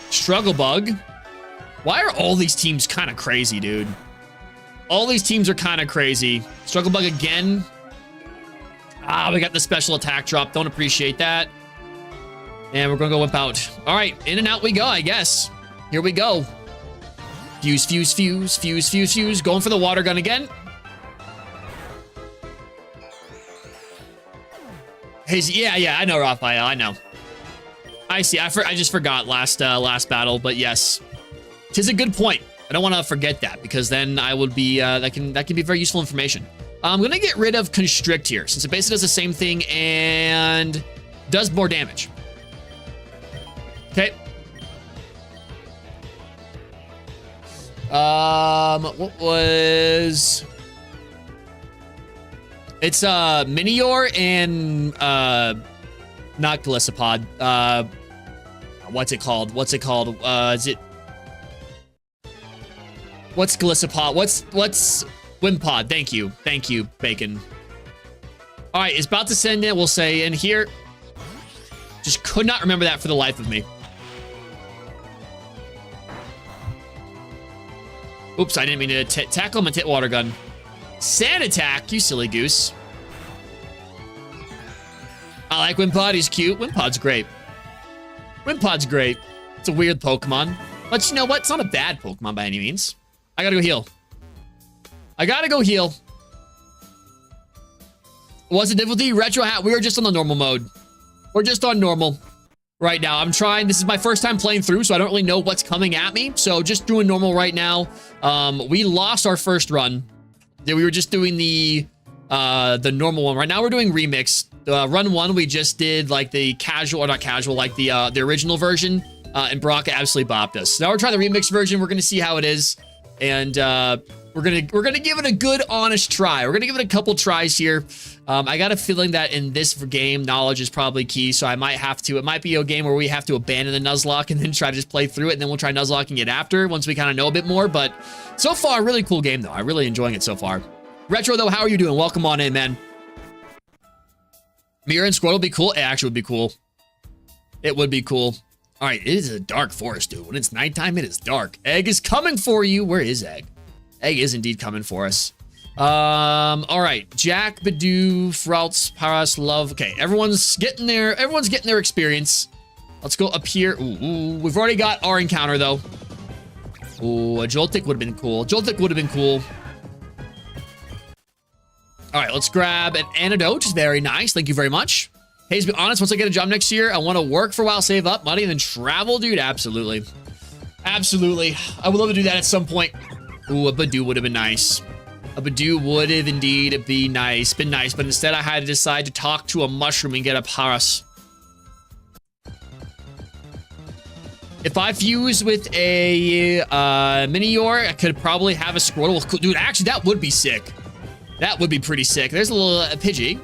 Struggle bug. Why are all these teams kind of crazy, dude? All these teams are kind of crazy. Struggle bug again. Ah, we got the special attack drop. Don't appreciate that. And we're going to go Whip out. All right, in and out we go, I guess. Here we go. Fuse, fuse, fuse, fuse, fuse, fuse. Going for the water gun again. Yeah, I know, Raphael. I know. I see. I just forgot last battle, but yes. 'Tis a good point. I don't want to forget that because then I would be, that can be very useful information. I'm going to get rid of Constrict here since it basically does the same thing and does more damage. Okay. What was... It's, Minior and, not Gliscopod. What's it called? Is it... What's Gliscopod? What's Wimpod? Thank you, Bacon. All right, it's about to send in. We'll say in here. Just could not remember that for the life of me. Oops, I didn't mean to tackle my water gun. Sand attack, you silly goose. I like Wimpod. He's cute. Wimpod's great. Wimpod's great. It's a weird Pokemon, but you know what? It's not a bad Pokemon by any means. I gotta go heal. What's the difficulty? Retro hat. We are just on the normal mode. We're just on normal right now. I'm trying. This is my first time playing through, so I don't really know what's coming at me. So just doing normal right now. We lost our first run. We were just doing the normal one. Right now we're doing remix. Run 1, we just did like the casual, or not casual, like the original version. And Brock absolutely bopped us. Now we're trying the remix version. We're gonna see how it is. And we're gonna give it a good, honest try. We're gonna give it a couple tries here. I got a feeling that in this game, knowledge is probably key. So I might have to. It might be a game where we have to abandon the Nuzlocke and then try to just play through it, and then we'll try Nuzlocking it after once we kind of know a bit more. But so far, really cool game though. I'm really enjoying it so far. Retro, though, how are you doing? Welcome on in, man. Mirror and Squirtle would be cool. It actually would be cool. It would be cool. All right, it is a dark forest, dude. When it's nighttime, it is dark. Egg is coming for you. Where is Egg? Egg is indeed coming for us. All right. Jack, Badoo, Fraltz, Paras, Love. Okay, everyone's getting there. Everyone's getting their experience. Let's go up here. Ooh, we've already got our encounter, though. Ooh, a Joltik would have been cool. Joltik would have been cool. All right, let's grab an antidote, which is very nice. Thank you very much. Hey, to be honest, once I get a job next year, I want to work for a while, save up money, and then travel, dude. Absolutely. Absolutely. I would love to do that at some point. Ooh, a Badoo would have been nice. A Badoo would have indeed been nice, but instead I had to decide to talk to a mushroom and get a Paras. If I fuse with a Minior, I could probably have a Squirtle. Dude, actually, that would be sick. That would be pretty sick. There's a little Pidgey.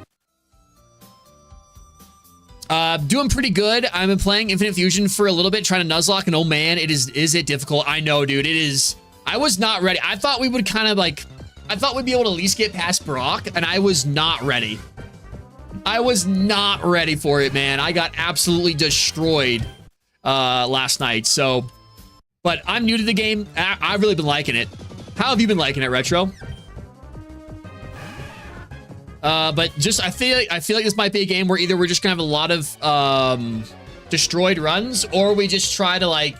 Doing pretty good. I've been playing Infinite Fusion for a little bit, trying to Nuzlocke, and oh man, is it difficult? I know, dude. It is. I was not ready. I thought we would kind of like, I thought we'd be able to at least get past Brock, and I was not ready. I was not ready for it, man. I got absolutely destroyed last night. So, but I'm new to the game. I've really been liking it. How have you been liking it, Retro? But just I feel like this might be a game where either we're just gonna have a lot of destroyed runs, or we just try to like,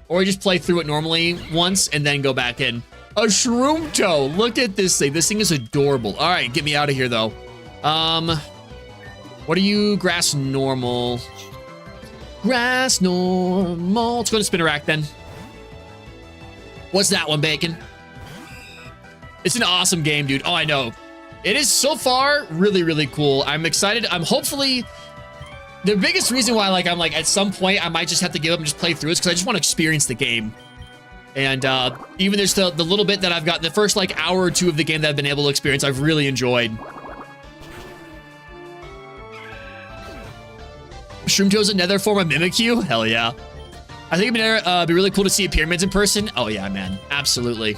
or we just play through it normally once and then go back in. A shroom toe. Look at this thing. This thing is adorable. All right, get me out of here though. What are you? Grass normal. Grass normal. Let's go to Spinnerack then. What's that one, Bacon? It's an awesome game, dude. Oh, I know. It is so far really, really cool. I'm excited. I'm hopefully the biggest reason why I'm like at some point I might just have to give up and just play through is because I just want to experience the game. And even there's the little bit that I've got, the first like hour or two of the game that I've been able to experience, I've really enjoyed. Shroomtoe's another form of Mimikyu? Hell yeah. I think it'd be really cool to see Pyramids in person. Oh yeah, man. Absolutely.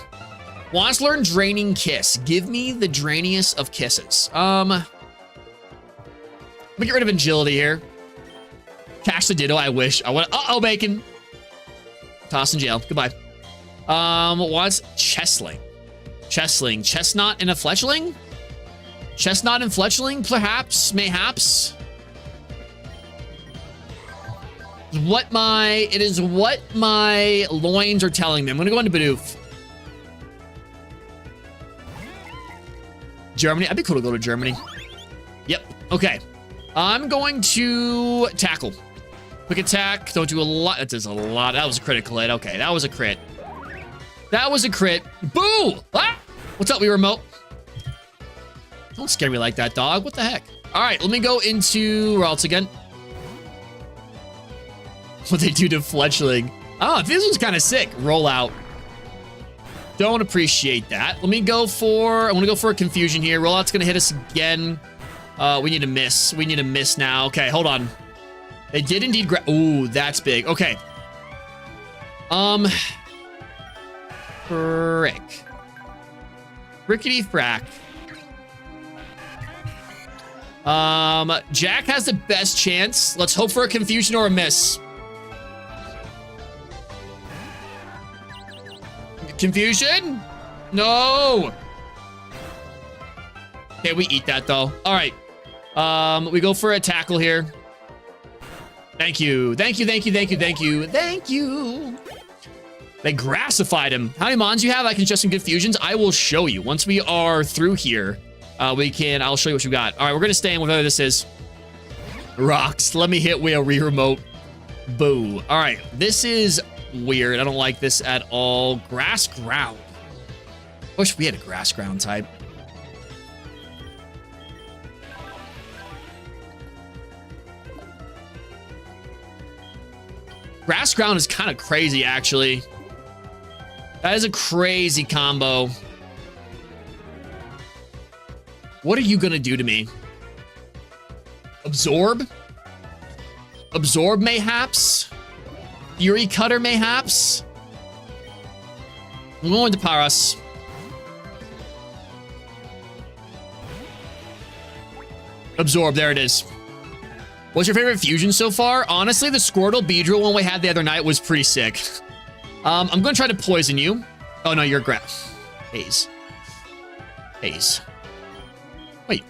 Wants to learn Draining Kiss. Give me the drainiest of kisses. Let me get rid of Agility here. Cash the Ditto, I wish. I want. Uh-oh, Bacon. Toss in jail. Goodbye. Wants Chestling. Chestling. Chestnut and a Fletchling? Chestnut and Fletchling, perhaps, mayhaps. It is what my loins are telling me. I'm gonna go into Bidoof. Germany. I'd be cool to go to Germany. Yep. Okay. I'm going to tackle. Quick attack. Don't do a lot. That does a lot. That was a critical hit. Okay. That was a crit. That was a crit. Boo! Ah! What's up, we remote? Don't scare me like that, dog. What the heck? All right. Let me go into Ralts again. What they do to Fletchling. Oh, this one's kind of sick. Roll out. Don't appreciate that. Let me go for, I want to go for a confusion here. Rollout's going to hit us again. We need to miss. We need to miss now. Okay, hold on. They did indeed grab. Ooh, that's big. Okay. Frick. Frickety frack. Jack has the best chance. Let's hope for a confusion or a miss. Confusion? No. Okay, we eat that though. All right. We go for a tackle here. Thank you. Thank you. Thank you. Thank you. Thank you. Thank you. They grassified him. How many mons you have? I can just some good fusions. I will show you once we are through here. I'll show you what you got. All right, we're gonna stay in whatever this is. Rocks. Let me hit wheel re-remote. Boo. All right, this is weird. I don't like this at all. Grass ground. Wish we had a grass ground type. Grass ground is kind of crazy, actually. That is a crazy combo. What are you gonna do to me? Absorb? Absorb, mayhaps? Fury Cutter, mayhaps? I'm going to Paras. Absorb, there it is. What's your favorite fusion so far? Honestly, the Squirtle Beedrill one we had the other night was pretty sick. I'm gonna try to poison you. Oh no, you're grass. Haze. Haze. Wait.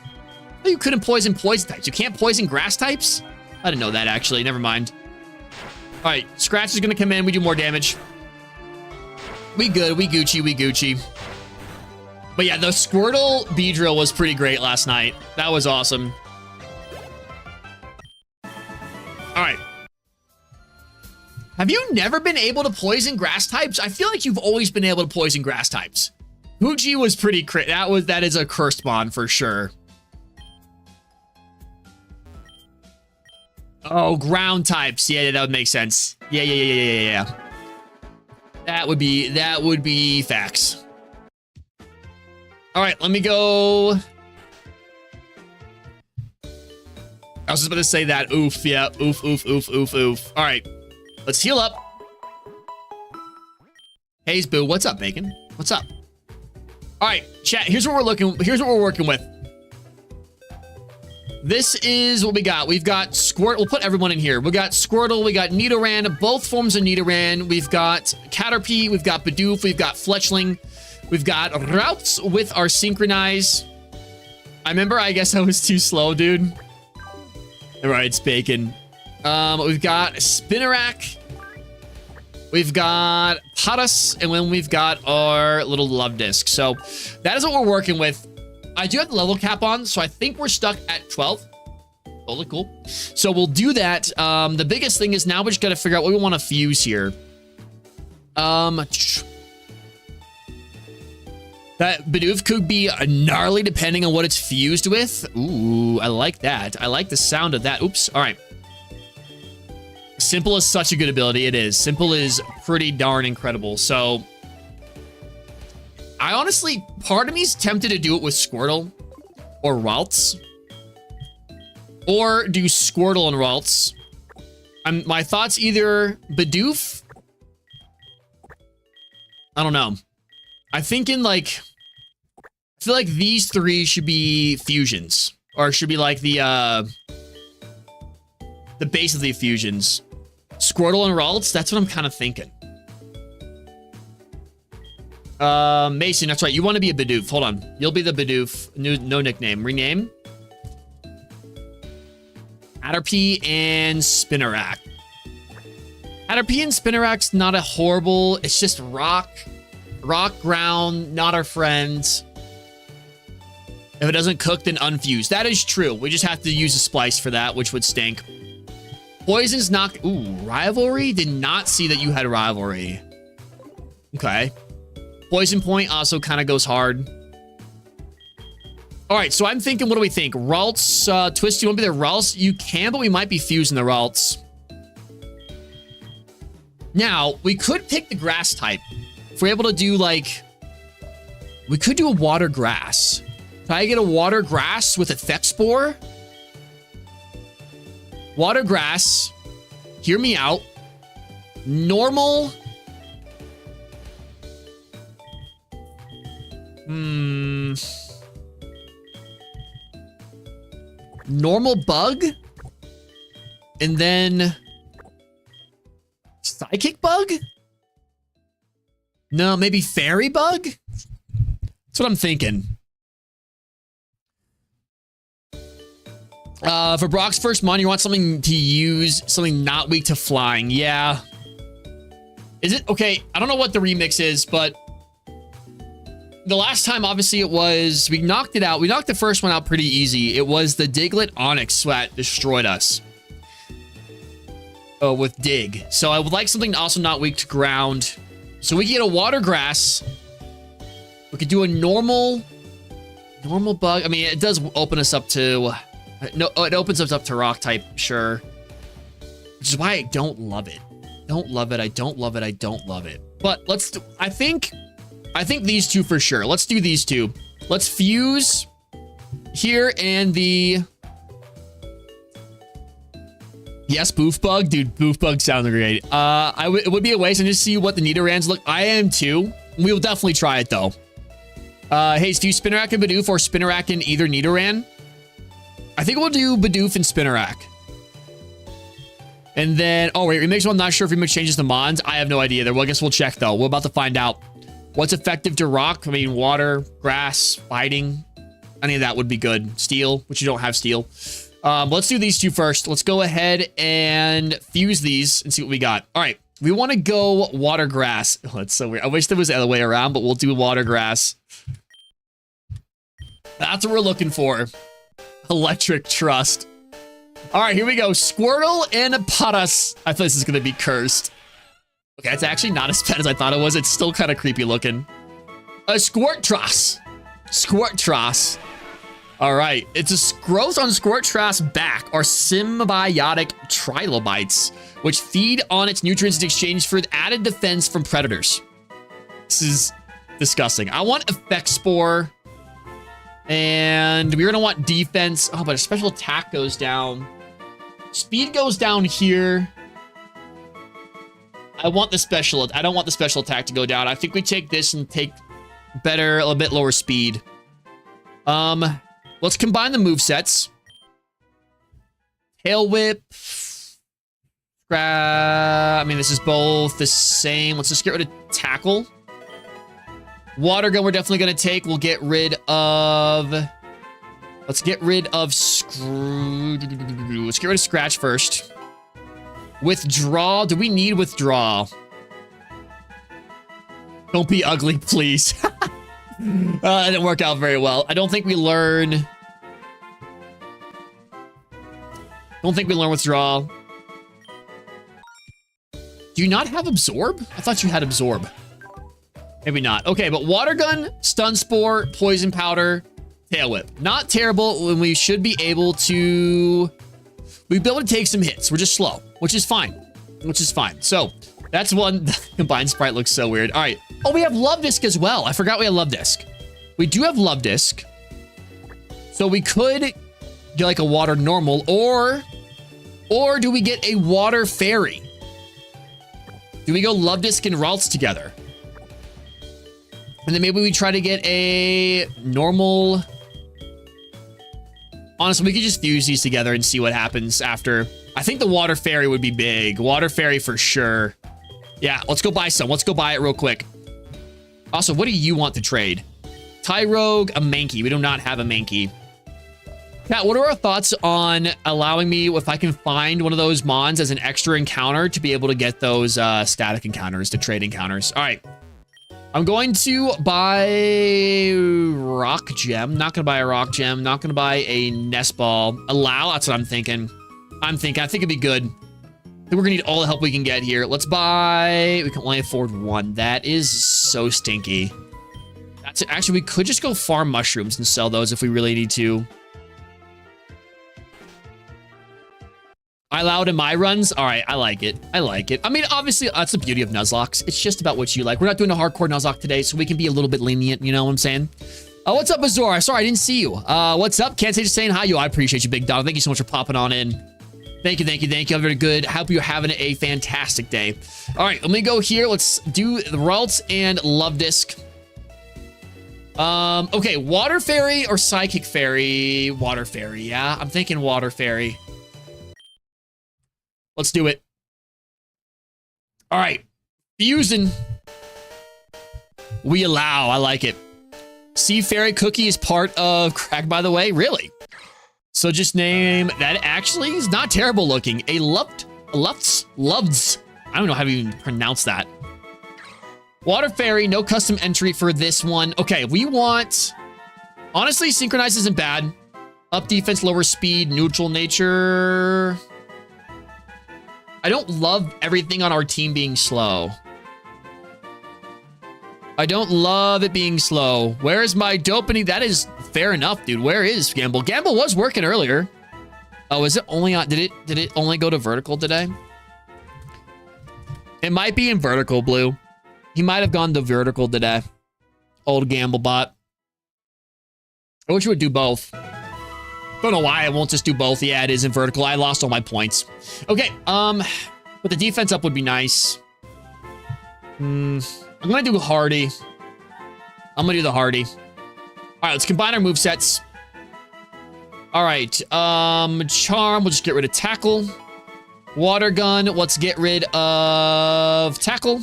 You couldn't poison types. You can't poison grass types? I didn't know that actually. Never mind. Alright, Scratch is gonna come in. We do more damage. We good. We Gucci. We Gucci. But yeah, the Squirtle Beedrill was pretty great last night. That was awesome. Alright. Have you never been able to poison grass types? I feel like you've always been able to poison grass types. Huji was pretty crit. That is a cursed bond for sure. Oh, ground types. Yeah, that would make sense. Yeah. That would be facts. All right, let me go. I was just about to say that. Oof, yeah. Oof. All right, let's heal up. Hey, Boo, what's up, Bacon? What's up? All right, chat. Here's what we're working with. This is what we got. We've got Squirt. We'll put everyone in here. We got Squirtle. We got Nidoran. Both forms of Nidoran. We've got Caterpie. We've got Bidoof. We've got Fletchling. We've got Routes with our Synchronize. I remember, I guess I was too slow, dude. All right, it's Bacon. We've got Spinarak. We've got Potus. And then we've got our little Love Disc. So that is what we're working with. I do have the level cap on, so I think we're stuck at 12. Totally cool. So we'll do that. The biggest thing is now we just got to figure out what we want to fuse here. That Bidoof could be gnarly depending on what it's fused with. Ooh, I like that. I like the sound of that. Oops. All right. Simple is such a good ability. It is. Simple is pretty darn incredible. So I honestly, part of me is tempted to do it with Squirtle or Ralts. Or do Squirtle and Ralts. My thoughts either Bidoof. I don't know. I'm thinking like, I feel like these three should be fusions. Or should be like the base of the fusions. Squirtle and Ralts, that's what I'm kind of thinking. Mason, that's right. You want to be a Bidoof. Hold on. You'll be the Bidoof. No nickname. Rename. Caterpie and Spinarak. Caterpie and Spinarak's not a horrible. It's just rock. Rock, ground, not our friends. If it doesn't cook, then unfuse. That is true. We just have to use a splice for that, which would stink. Poison's not... Ooh, Rivalry? Did not see that you had Rivalry. Okay. Poison Point also kind of goes hard. All right, so I'm thinking, what do we think? Ralts, Twist, you want to be the Ralts? You can, but we might be fusing the Ralts. Now, we could pick the grass type. If we're able to do, like... We could do a water grass. Can I get a water grass with Effect Spore? Water grass. Hear me out. Normal... Normal bug? And then... Psychic bug? No, maybe fairy bug? That's what I'm thinking. For Brock's first mon, you want something to use, something not weak to flying. Yeah. Is it? Okay, I don't know what the remix is, but... The last time, obviously, it was... We knocked it out. We knocked the first one out pretty easy. It was the Diglett Onyx that destroyed us. Oh, with Dig. So I would like something also not weak to ground. So we can get a water grass. We could do a normal bug. I mean, it does open us up to... No, it opens us up to rock type, sure. Which is why I don't love it. Don't love it. I don't love it. I don't love it. But let's do... I think these two for sure. Let's do these two. Let's fuse here and the... Yes, Boof Bug. Dude, Boof Bug sounds great. It would be a waste and just see what the Nidorans look. I am too. We will definitely try it though. Hey, do you Spinarak and Bidoof or Spinarak and either Nidoran? I think we'll do Bidoof and Spinarak. And then, oh wait, Remix, I'm not sure if Remix changes the mons. I have no idea there. Well, I guess we'll check though. We're about to find out. What's effective to rock? I mean, water, grass, fighting. Any of that would be good. Steel, which you don't have steel. Let's do these two first. Let's go ahead and fuse these and see what we got. All right, we want to go water grass. Oh, that's so weird. I wish there was the other way around, but we'll do water grass. That's what we're looking for. Electric trust. All right, here we go. Squirtle and Paras. I thought this is going to be cursed. Okay, it's actually not as bad as I thought it was. It's still kind of creepy looking. A Squirtras. Squirtras. All right, it's a growth on Squirtras' back are symbiotic trilobites, which feed on its nutrients in exchange for added defense from predators. This is disgusting. I want Effect Spore, and we're gonna want defense. Oh, but a special attack goes down. Speed goes down here. I want the special. I don't want the special attack to go down. I think we take this and take better, a little bit lower speed. Let's combine the movesets. Tail Whip. I mean, this is both the same. Let's just get rid of Tackle. Water Gun we're definitely going to take. We'll get rid of... Let's get rid of Let's get rid of Scratch first. Withdraw. Do we need Withdraw? Don't be ugly, please. That didn't work out very well. I don't think we learn... Don't think we learn Withdraw. Do you not have Absorb? I thought you had Absorb. Maybe not. Okay, but Water Gun, Stun Spore, Poison Powder, Tail Whip. Not terrible when we should be able to... We'd be able to take some hits. We're just slow, which is fine. Which is fine. So, that's one. Combined Sprite looks so weird. All right. Oh, we have Love Disc as well. I forgot we have Love Disc. We do have Love Disc. So we could get like a Water Normal, or do we get a Water Fairy? Do we go Love Disc and Ralts together? And then maybe we try to get a normal... Honestly, we could just fuse these together and see what happens after. I think the Water Fairy would be big. Water Fairy for sure. Yeah, let's go buy some. Let's go buy it real quick. Also, what do you want to trade? Tyrogue, a Mankey. We do not have a Mankey. Pat, what are our thoughts on allowing me, if I can find one of those mons as an extra encounter, to be able to get those static encounters, the trade encounters? All right. I'm going to buy Rock Gem. Not going to buy a Rock Gem. Not going to buy a Nest Ball. Allow, that's what I'm thinking. I think it'd be good. I think we're going to need all the help we can get here. Let's buy... We can only afford one. That is so stinky. That's actually, we could just go farm mushrooms and sell those if we really need to. I allowed in my runs. All right, I like it. I like it. I mean, obviously, that's the beauty of Nuzlocks. It's just about what you like. We're not doing a hardcore Nuzlocke today, so we can be a little bit lenient, you know what I'm saying? What's up, Azora? Sorry, I didn't see you. What's up? Can't say just saying hi, you. I appreciate you, Big Dog. Thank you so much for popping on in. Thank you, thank you, thank you. I'm very good. Hope you're having a fantastic day. All right, let me go here. Let's do the Ralts and Love Disc. Okay, Water Fairy or Psychic Fairy? Water Fairy, yeah. I'm thinking Water Fairy. Let's do it. All right. Fusing. We allow. I like it. Sea Fairy Cookie is part of Crack, by the way. Really? So just name... That actually is not terrible looking. A Lufts. I don't know how to even pronounce that. Water Fairy. No custom entry for this one. Okay, we want... Honestly, Synchronize isn't bad. Up defense, lower speed, neutral nature... I don't love everything on our team being slow. I don't love it being slow. Where is my dopamine? That is fair enough, dude. Where is Gamble? Gamble was working earlier. Oh, is it only on... Did it only go to vertical today? It might be in vertical, Blue. He might have gone to vertical today. Old Gamble bot. I wish it would do both. Don't know why I won't just do both. Yeah, it is in vertical. I lost all my points. Okay, but the defense up would be nice. I'm gonna do Hardy. I'm gonna do the Hardy. All right, let's combine our movesets. All right. Charm. We'll just get rid of tackle. Water gun. Let's get rid of tackle.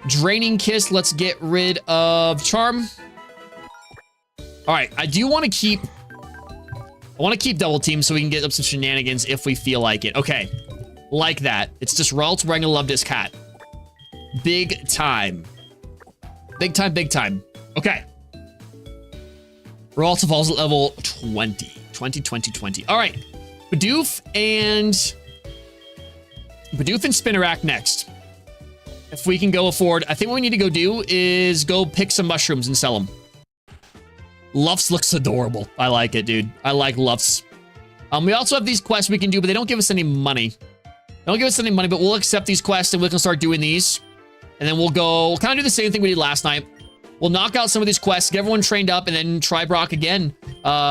Draining kiss. Let's get rid of charm. All right. I do want to keep. I want to keep double team so we can get up some shenanigans if we feel like it. Okay. Like that. It's just Ralts wearing a love this cat. Big time. Big time, big time. Okay. Ralts evolves at level 20. 20. All right. Bidoof and Spinnerack next. If we can go afford, I think what we need to go do is go pick some mushrooms and sell them. Luffs looks adorable. I like it, dude. I like Luffs. We also have these quests we can do, but they don't give us any money. They don't give us any money, but we'll accept these quests and we can start doing these. And then we'll kind of do the same thing we did last night. We'll knock out some of these quests, get everyone trained up, and then try Brock again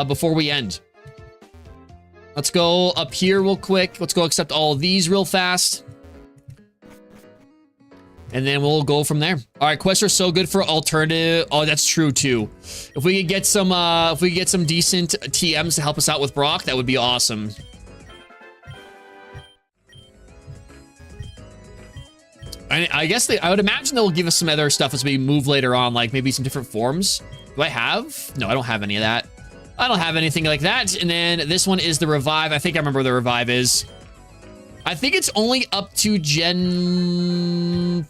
before we end. Let's go up here real quick. Let's go accept all of these real fast. And then we'll go from there. All right, quests are so good for alternative. Oh, that's true too. If we could get some decent TMs to help us out with Brock, that would be awesome. I guess I would imagine they'll give us some other stuff as we move later on, like maybe some different forms. Do I have? No, I don't have any of that. I don't have anything like that. And then this one is the revive. I think I remember where the revive is. I think it's only up to Gen...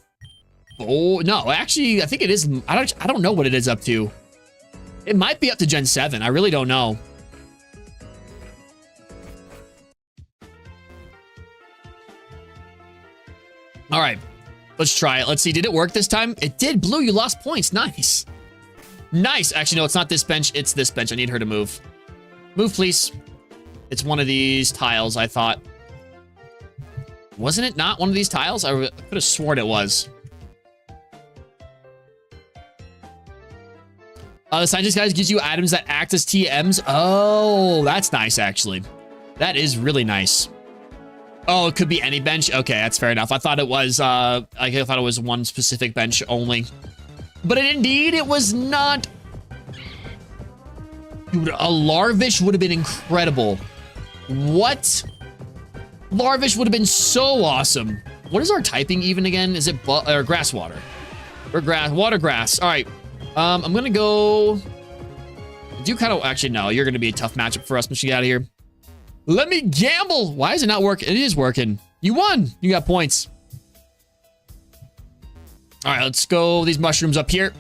Oh, no, actually, I think it is. I don't know what it is up to. It might be up to Gen 7. I really don't know. All right, let's try it. Let's see. Did it work this time? It did. Blue, you lost points. Nice. Nice. Actually, no, it's not this bench. It's this bench. I need her to move. Move, please. It's one of these tiles, I thought. Wasn't it not one of these tiles? I could have sworn it was. The scientist guys gives you items that act as TMs. Oh, that's nice, actually. That is really nice. Oh, it could be any bench. Okay, that's fair enough. I thought it was. I thought it was one specific bench only, but indeed it was not. Dude, a Larvish would have been incredible. What? Larvish would have been so awesome. What is our typing even again? Is it or grass water? Or grass water grass? All right. I'm gonna go. I do kind of actually no. You're gonna be a tough matchup for us. Let's get out of here. Let me gamble. Why is it not working? It is working. You won. You got points. All right, let's go. These mushrooms up here.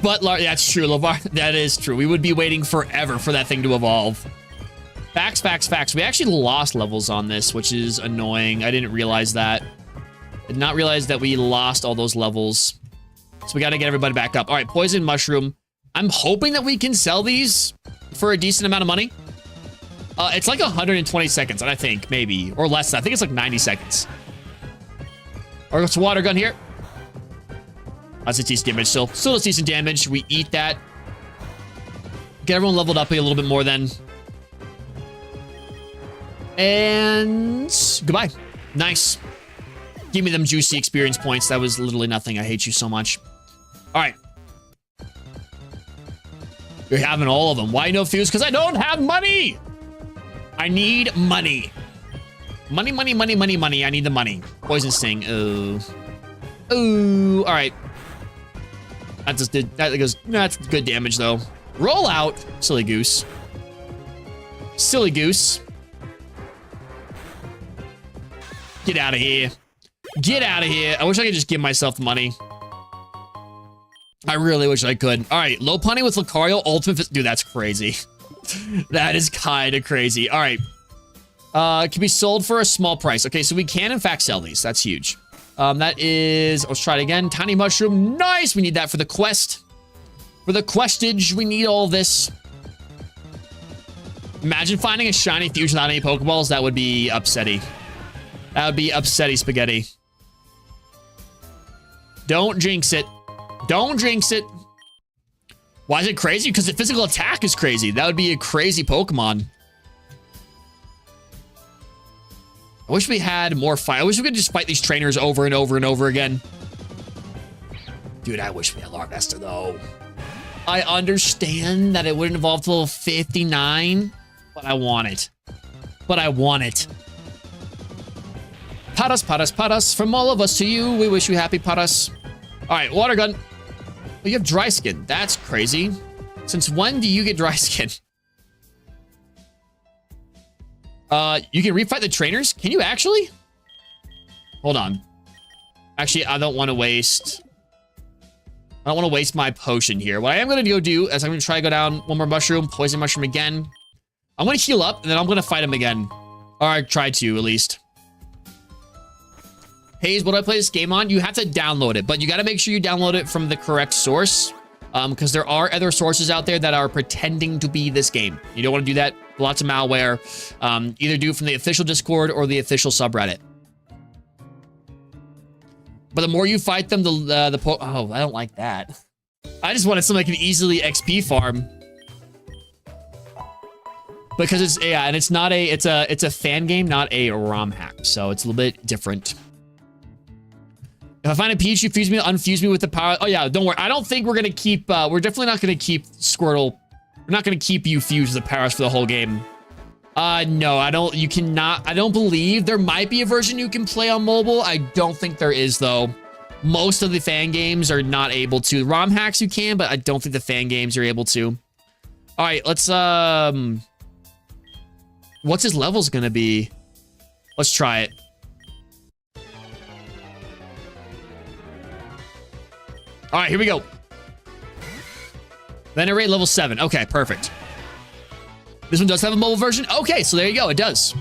But that's true, LeVar. That is true. We would be waiting forever for that thing to evolve. Facts, facts, facts. We actually lost levels on this, which is annoying. I didn't realize that. Did not realize that we lost all those levels. So we got to get everybody back up. All right, poison mushroom. I'm hoping that we can sell these for a decent amount of money. It's like 120 seconds, I think, maybe. Or less. I think it's like 90 seconds. Or it's a water gun here. That's a decent damage still. Still a decent damage. We eat that. Get everyone leveled up a little bit more then. And goodbye. Nice. Give me them juicy experience points. That was literally nothing. I hate you so much. All right. You're having all of them. Why no fuse? Because I don't have money. I need money. Money, money, money, money, money. I need the money. Poison sting. Ooh. Ooh. All right. That just did. That goes. That's good damage though. Roll out. Silly goose. Silly goose. Get out of here. Get out of here. I wish I could just give myself money. I really wish I could. All right, Lopunny with Lucario Ultimate. Dude, that's crazy. That is kind of crazy. All right. Can be sold for a small price. Okay, so we can, in fact, sell these. That's huge. That is... Let's try it again. Tiny Mushroom. Nice! We need that for the quest. For the questage, we need all this. Imagine finding a shiny fusion without any Pokeballs. That would be upsetty. That would be upsetty spaghetti. Don't jinx it. Don't jinx it. Why is it crazy? Because the physical attack is crazy. That would be a crazy Pokemon. I wish we had more fight. I wish we could just fight these trainers over and over and over again. Dude, I wish we had Larvesta, though. I understand that it wouldn't evolve to level 59, but I want it. But I want it. Paras, paras, paras. From all of us to you, we wish you happy paras. All right, water gun. Oh, you have dry skin. That's crazy. Since when do you get dry skin? You can refight the trainers? Can you actually? Hold on. Actually, I don't want to waste... I don't want to waste my potion here. What I am going to go do is I'm going to try to go down one more mushroom, poison mushroom again. I'm going to heal up, and then I'm going to fight him again. Or I try to, at least. Hayes, what do I play this game on? You have to download it, but you got to make sure you download it from the correct source. Because there are other sources out there that are pretending to be this game. You don't want to do that. Lots of malware. Either do it from the official Discord or the official subreddit. But the more you fight them, oh, I don't like that. I just wanted something I can easily XP farm. Because it's, yeah, and it's not a, it's a fan game, not a ROM hack. So it's a little bit different. If I find a peach, you unfuse me with the power. Oh yeah, don't worry. I don't think we're going to keep, we're definitely not going to keep Squirtle. We're not going to keep you fused with the powers for the whole game. No, I don't, you cannot, I don't believe there might be a version you can play on mobile. I don't think there is though. Most of the fan games are not able to. ROM hacks you can, but I don't think the fan games are able to. All right, let's, what's his levels going to be? Let's try it. All right, here we go. Venerate level 7. Okay, perfect. This one does have a mobile version. Okay, so there you go. It does.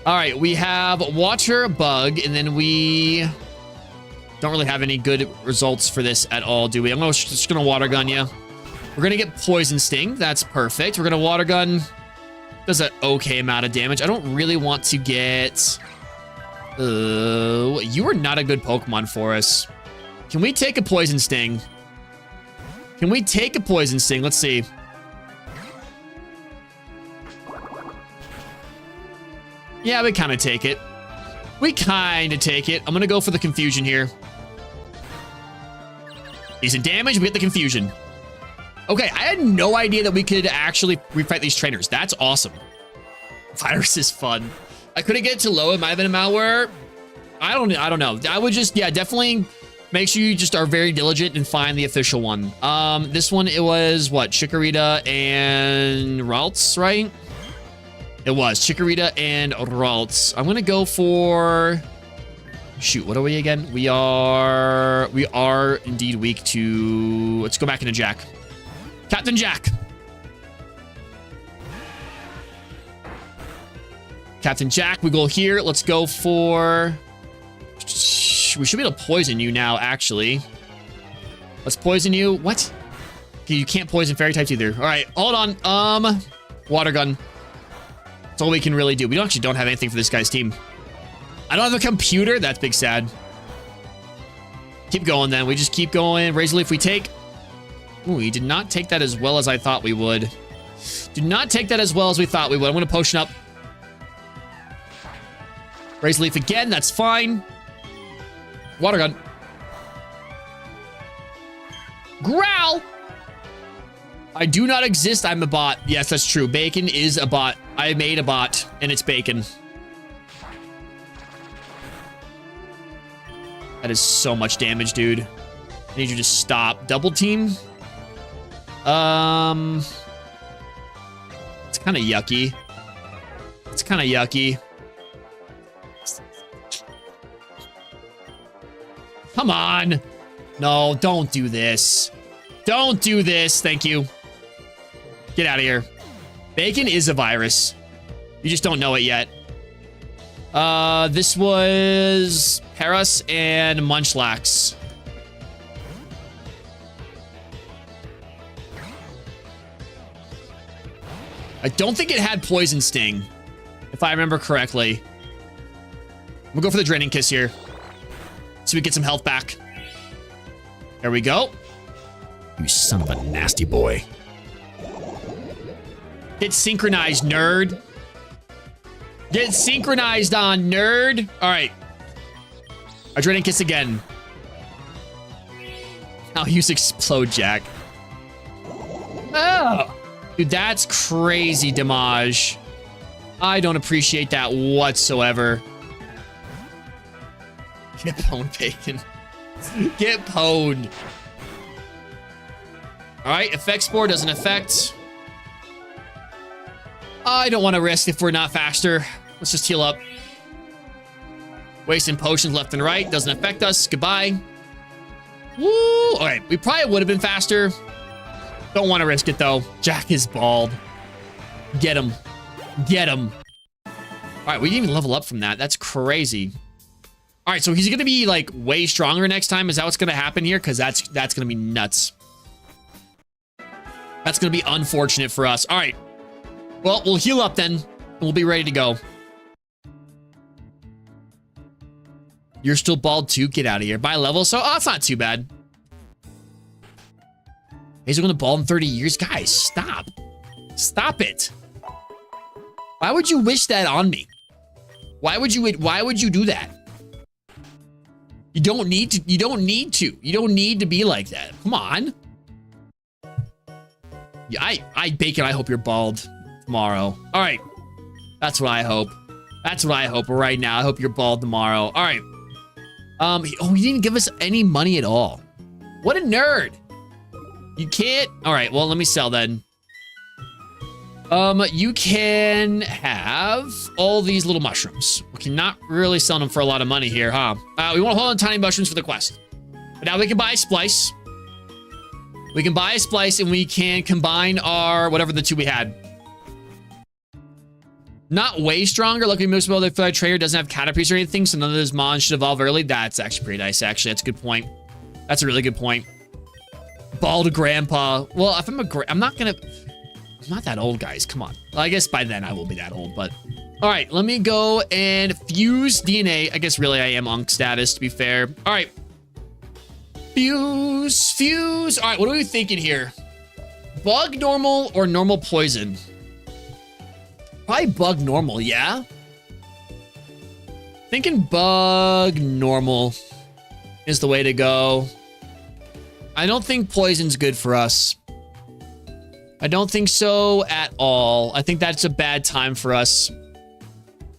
All right, we have Water Bug, and then we don't really have any good results for this at all, do we? I'm just going to Water Gun you. We're going to get Poison Sting. That's perfect. We're going to Water Gun. Does an okay amount of damage. I don't really want to get... you are not a good Pokemon for us. Can we take a Poison Sting? Can we take a Poison Sting? Let's see. Yeah, we kind of take it. We kind of take it. I'm going to go for the Confusion here. Decent damage. We get the Confusion. Okay, I had no idea that we could actually refight these trainers. That's awesome. Virus is fun. I couldn't get it too low. It might have been a malware. I don't know. I would just, yeah, definitely make sure you just are very diligent and find the official one. This one, it was what? Chikorita and Ralts, right? It was Chikorita and Ralts. I'm going to go for... Shoot, what are we again? We are indeed weak to... Let's go back into Jack. Captain Jack. Captain Jack, we go here. Let's go for... We should be able to poison you now, actually. Let's poison you. What? Okay, you can't poison fairy types either. All right, hold on. Water gun. That's all we can really do. We actually don't have anything for this guy's team. I don't have a computer. That's big sad. Keep going then. We just keep going. Razor Leaf we take. Ooh, he did not take that as well as I thought we would. Did not take that as well as we thought we would. I'm going to potion up. Razor Leaf again. That's fine. Water gun. Growl. I do not exist. I'm a bot. Yes, that's true. Bacon is a bot. I made a bot, and it's Bacon. That is so much damage, dude. I need you to stop. Double team? It's kind of yucky. It's kind of yucky. Come on. No, don't do this. Don't do this. Thank you. Get out of here. Bacon is a virus. You just don't know it yet. This was Paras and Munchlax. I don't think it had Poison Sting, if I remember correctly. We'll go for the Draining Kiss here. So we get some health back. There we go. You son of a nasty boy. Get synchronized, nerd. Get synchronized on, nerd. All right. Draining Kiss again. I'll use Explode Jack. Oh, dude, that's crazy damage. I don't appreciate that whatsoever. Get pwned, Bacon. Get pwned. All right, effect spore doesn't affect. I don't want to risk if we're not faster. Let's just heal up. Wasting potions left and right. Doesn't affect us. Goodbye. Woo! All right, we probably would have been faster. Don't want to risk it, though. Jack is bald. Get him. Get him. All right, we didn't even level up from that. That's crazy. All right, so he's going to be, like, way stronger next time. Is that what's going to happen here? Because that's going to be nuts. That's going to be unfortunate for us. All right. Well, we'll heal up then. And we'll be ready to go. You're still bald too? Get out of here. By level, so it's not too bad. He's going to bald in 30 years? Guys, stop. Stop it. Why would you wish that on me? Why would you do that? You don't need to. You don't need to. You don't need to be like that. Come on. Yeah, Bacon, I hope you're bald tomorrow. All right. That's what I hope. That's what I hope right now. I hope you're bald tomorrow. All right. Oh, he didn't give us any money at all. What a nerd. You can't. All right. Well, let me sell then. You can have all these little mushrooms. We cannot really sell them for a lot of money here, huh? We want to hold on tiny mushrooms for the quest. But now we can buy a splice. We can buy a splice and we can combine our whatever the two we had. Not way stronger. Luckily, most of the trader doesn't have catapiece or anything, so none of those mons should evolve early. That's actually pretty nice, actually. That's a good point. That's a really good point. Bald grandpa. Well, if I'm not that old, guys. Come on. Well, I guess by then I will be that old, but... All right, let me go and fuse DNA. I guess really I am Unk status, to be fair. All right. Fuse. All right, what are we thinking here? Bug normal or normal poison? Probably bug normal, yeah? Thinking bug normal is the way to go. I don't think poison's good for us. I don't think so at all. I think that's a bad time for us.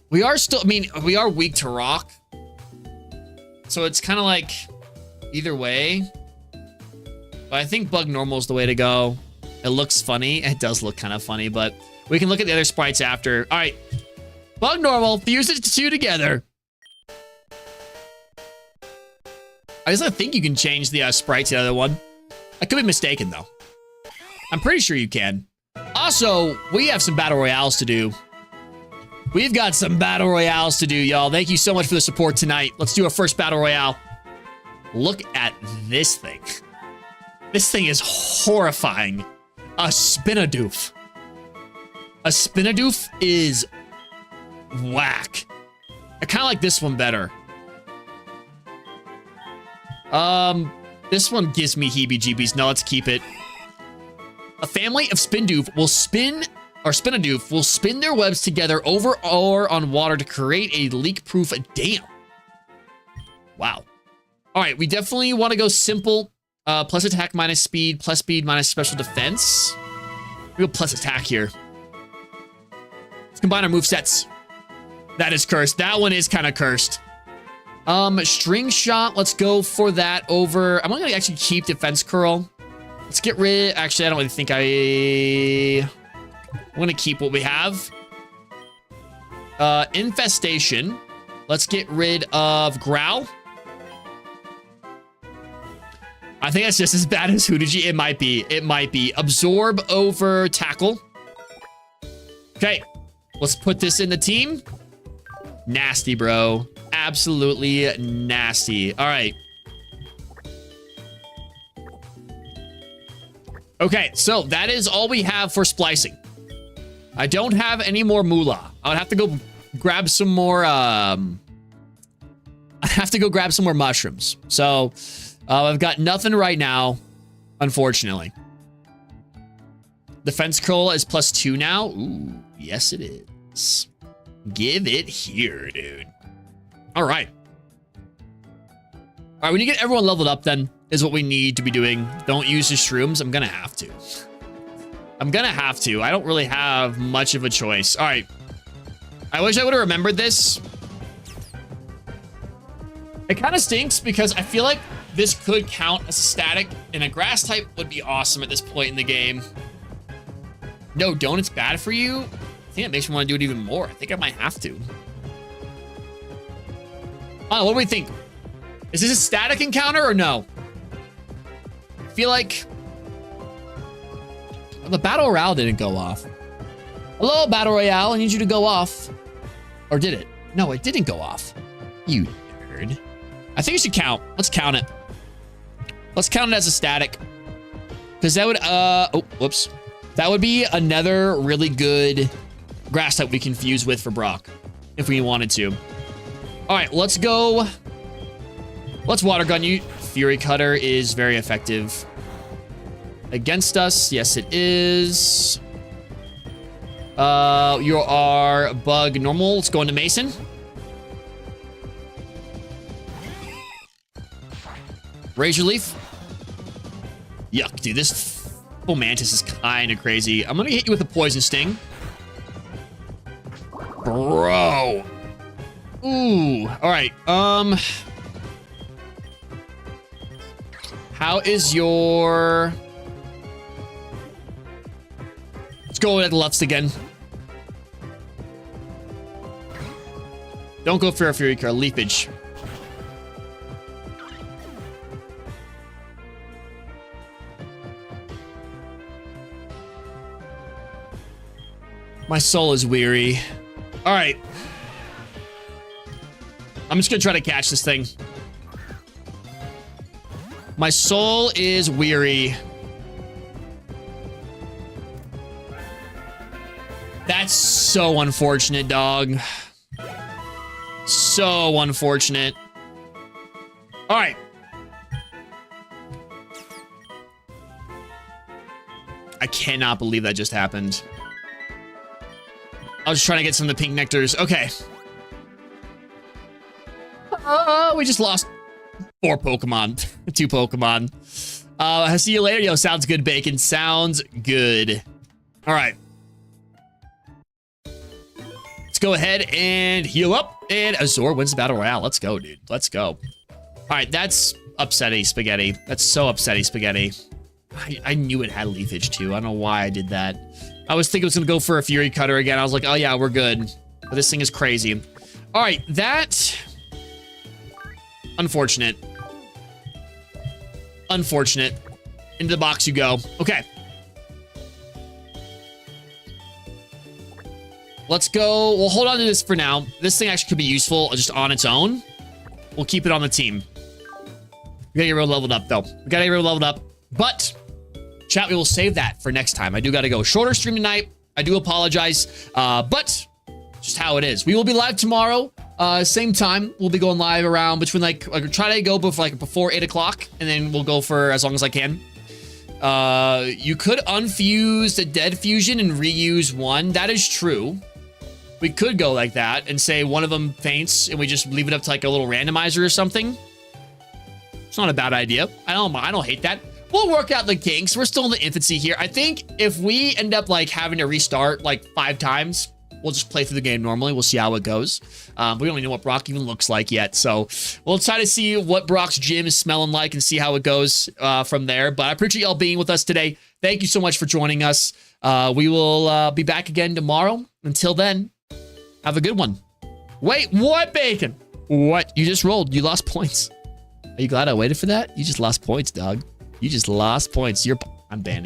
We are still, I mean, we are weak to rock. So it's kind of like either way. But I think bug normal is the way to go. It looks funny. It does look kind of funny, but we can look at the other sprites after. All right. Bug normal. Fuse the two together. I just don't think you can change the sprite to the other one. I could be mistaken, though. I'm pretty sure you can. Also, we have some battle royales to do. We've got some battle royales to do, y'all. Thank you so much for the support tonight. Let's do our first battle royale. Look at this thing. This thing is horrifying. A Spinadoof. A Spinadoof is whack. I kind of like this one better. This one gives me heebie-jeebies. No, let's keep it. A family of Spinadoof will spin their webs together over or on water to create a leak-proof dam. Wow. All right, we definitely want to go simple. Plus attack minus speed minus special defense. We go plus attack here. Let's combine our movesets. That is cursed. That one is kind of cursed. String shot. Let's go for that over. I'm going to actually keep defense curl. Let's get rid. Actually, I don't really think I'm going to keep what we have. Infestation. Let's get rid of growl. I think that's just as bad as Hoodagy. It might be. It might be. Absorb over tackle. Okay. Let's put this in the team. Nasty, bro. Absolutely nasty. All right. Okay, so that is all we have for splicing. I don't have any more moolah. I would have to go grab some more, I'd have to go grab some more mushrooms. So, I've got nothing right now, unfortunately. Defense curl is +2 now. Ooh, yes it is. Give it here, dude. All right. All right, we need to get everyone leveled up then, is what we need to be doing. Don't use the shrooms. I'm going to have to. I'm gonna have to. I don't really have much of a choice. All right. I wish I would have remembered this. It kind of stinks because I feel like this could count as a static, and a grass type would be awesome at this point in the game. No, don't. It's bad for you. I think it makes me want to do it even more. I think I might have to. Oh, what do we think? Is this a static encounter or no? I feel like the battle royale didn't go off. Hello, battle royale. I need you to go off. Or did it? No, it didn't go off. You nerd. I think it should count. Let's count it. Let's count it as a static. Because that would, oh, whoops. That would be another really good grass type we can fuse with for Brock. If we wanted to. All right, let's go. Let's water gun you. Fury Cutter is very effective. Against us, yes it is. You are bug normal. Let's go into Mason. Razor Leaf. Yuck, dude, this full Mantis is kind of crazy. I'm gonna hit you with a Poison Sting. Bro. Ooh, all right. How is your... Let's go at the lefts again. Don't go for a Fury Card. Leafage. My soul is weary. All right. I'm just gonna try to catch this thing. My soul is weary. That's so unfortunate, dog. So unfortunate. All right. I cannot believe that just happened. I was just trying to get some of the pink nectars. Okay. We just lost 4 Pokemon. 2 Pokemon. I'll see you later. Yo, sounds good, Bacon. Sounds good. All right. Let's go ahead and heal up. And Azor wins the Battle Royale. Let's go, dude. Let's go. All right, that's upsetting spaghetti. That's so upsetting spaghetti. I knew it had leafage too. I don't know why I did that. I was thinking it was going to go for a Fury Cutter again. I was like, oh yeah, we're good. But this thing is crazy. All right, that... Unfortunate. Unfortunate. Into the box you go. Okay. Let's go. We'll hold on to this for now. This thing actually could be useful just on its own. We'll keep it on the team. We gotta get real leveled up, though. We gotta get real leveled up. But, chat, we will save that for next time. I do gotta go. Shorter stream tonight. I do apologize. But, just how it is. We will be live tomorrow. Same time. We'll be going live around between like try to go before 8 o'clock. And then we'll go for as long as I can. You could unfuse the dead fusion and reuse one. That is true. We could go like that and say one of them faints and we just leave it up to like a little randomizer or something. It's not a bad idea. I don't hate that. We'll work out the kinks. We're still in the infancy here. I think if we end up like having to restart like 5 times, we'll just play through the game normally. We'll see how it goes. We don't even know what Brock even looks like yet. So we'll try to see what Brock's gym is smelling like and see how it goes from there. But I appreciate y'all being with us today. Thank you so much for joining us. We will be back again tomorrow. Until then, have a good one. Wait, what, Bacon? What? You just rolled. You lost points. Are you glad I waited for that? You just lost points, dog. You just lost points. I'm banning.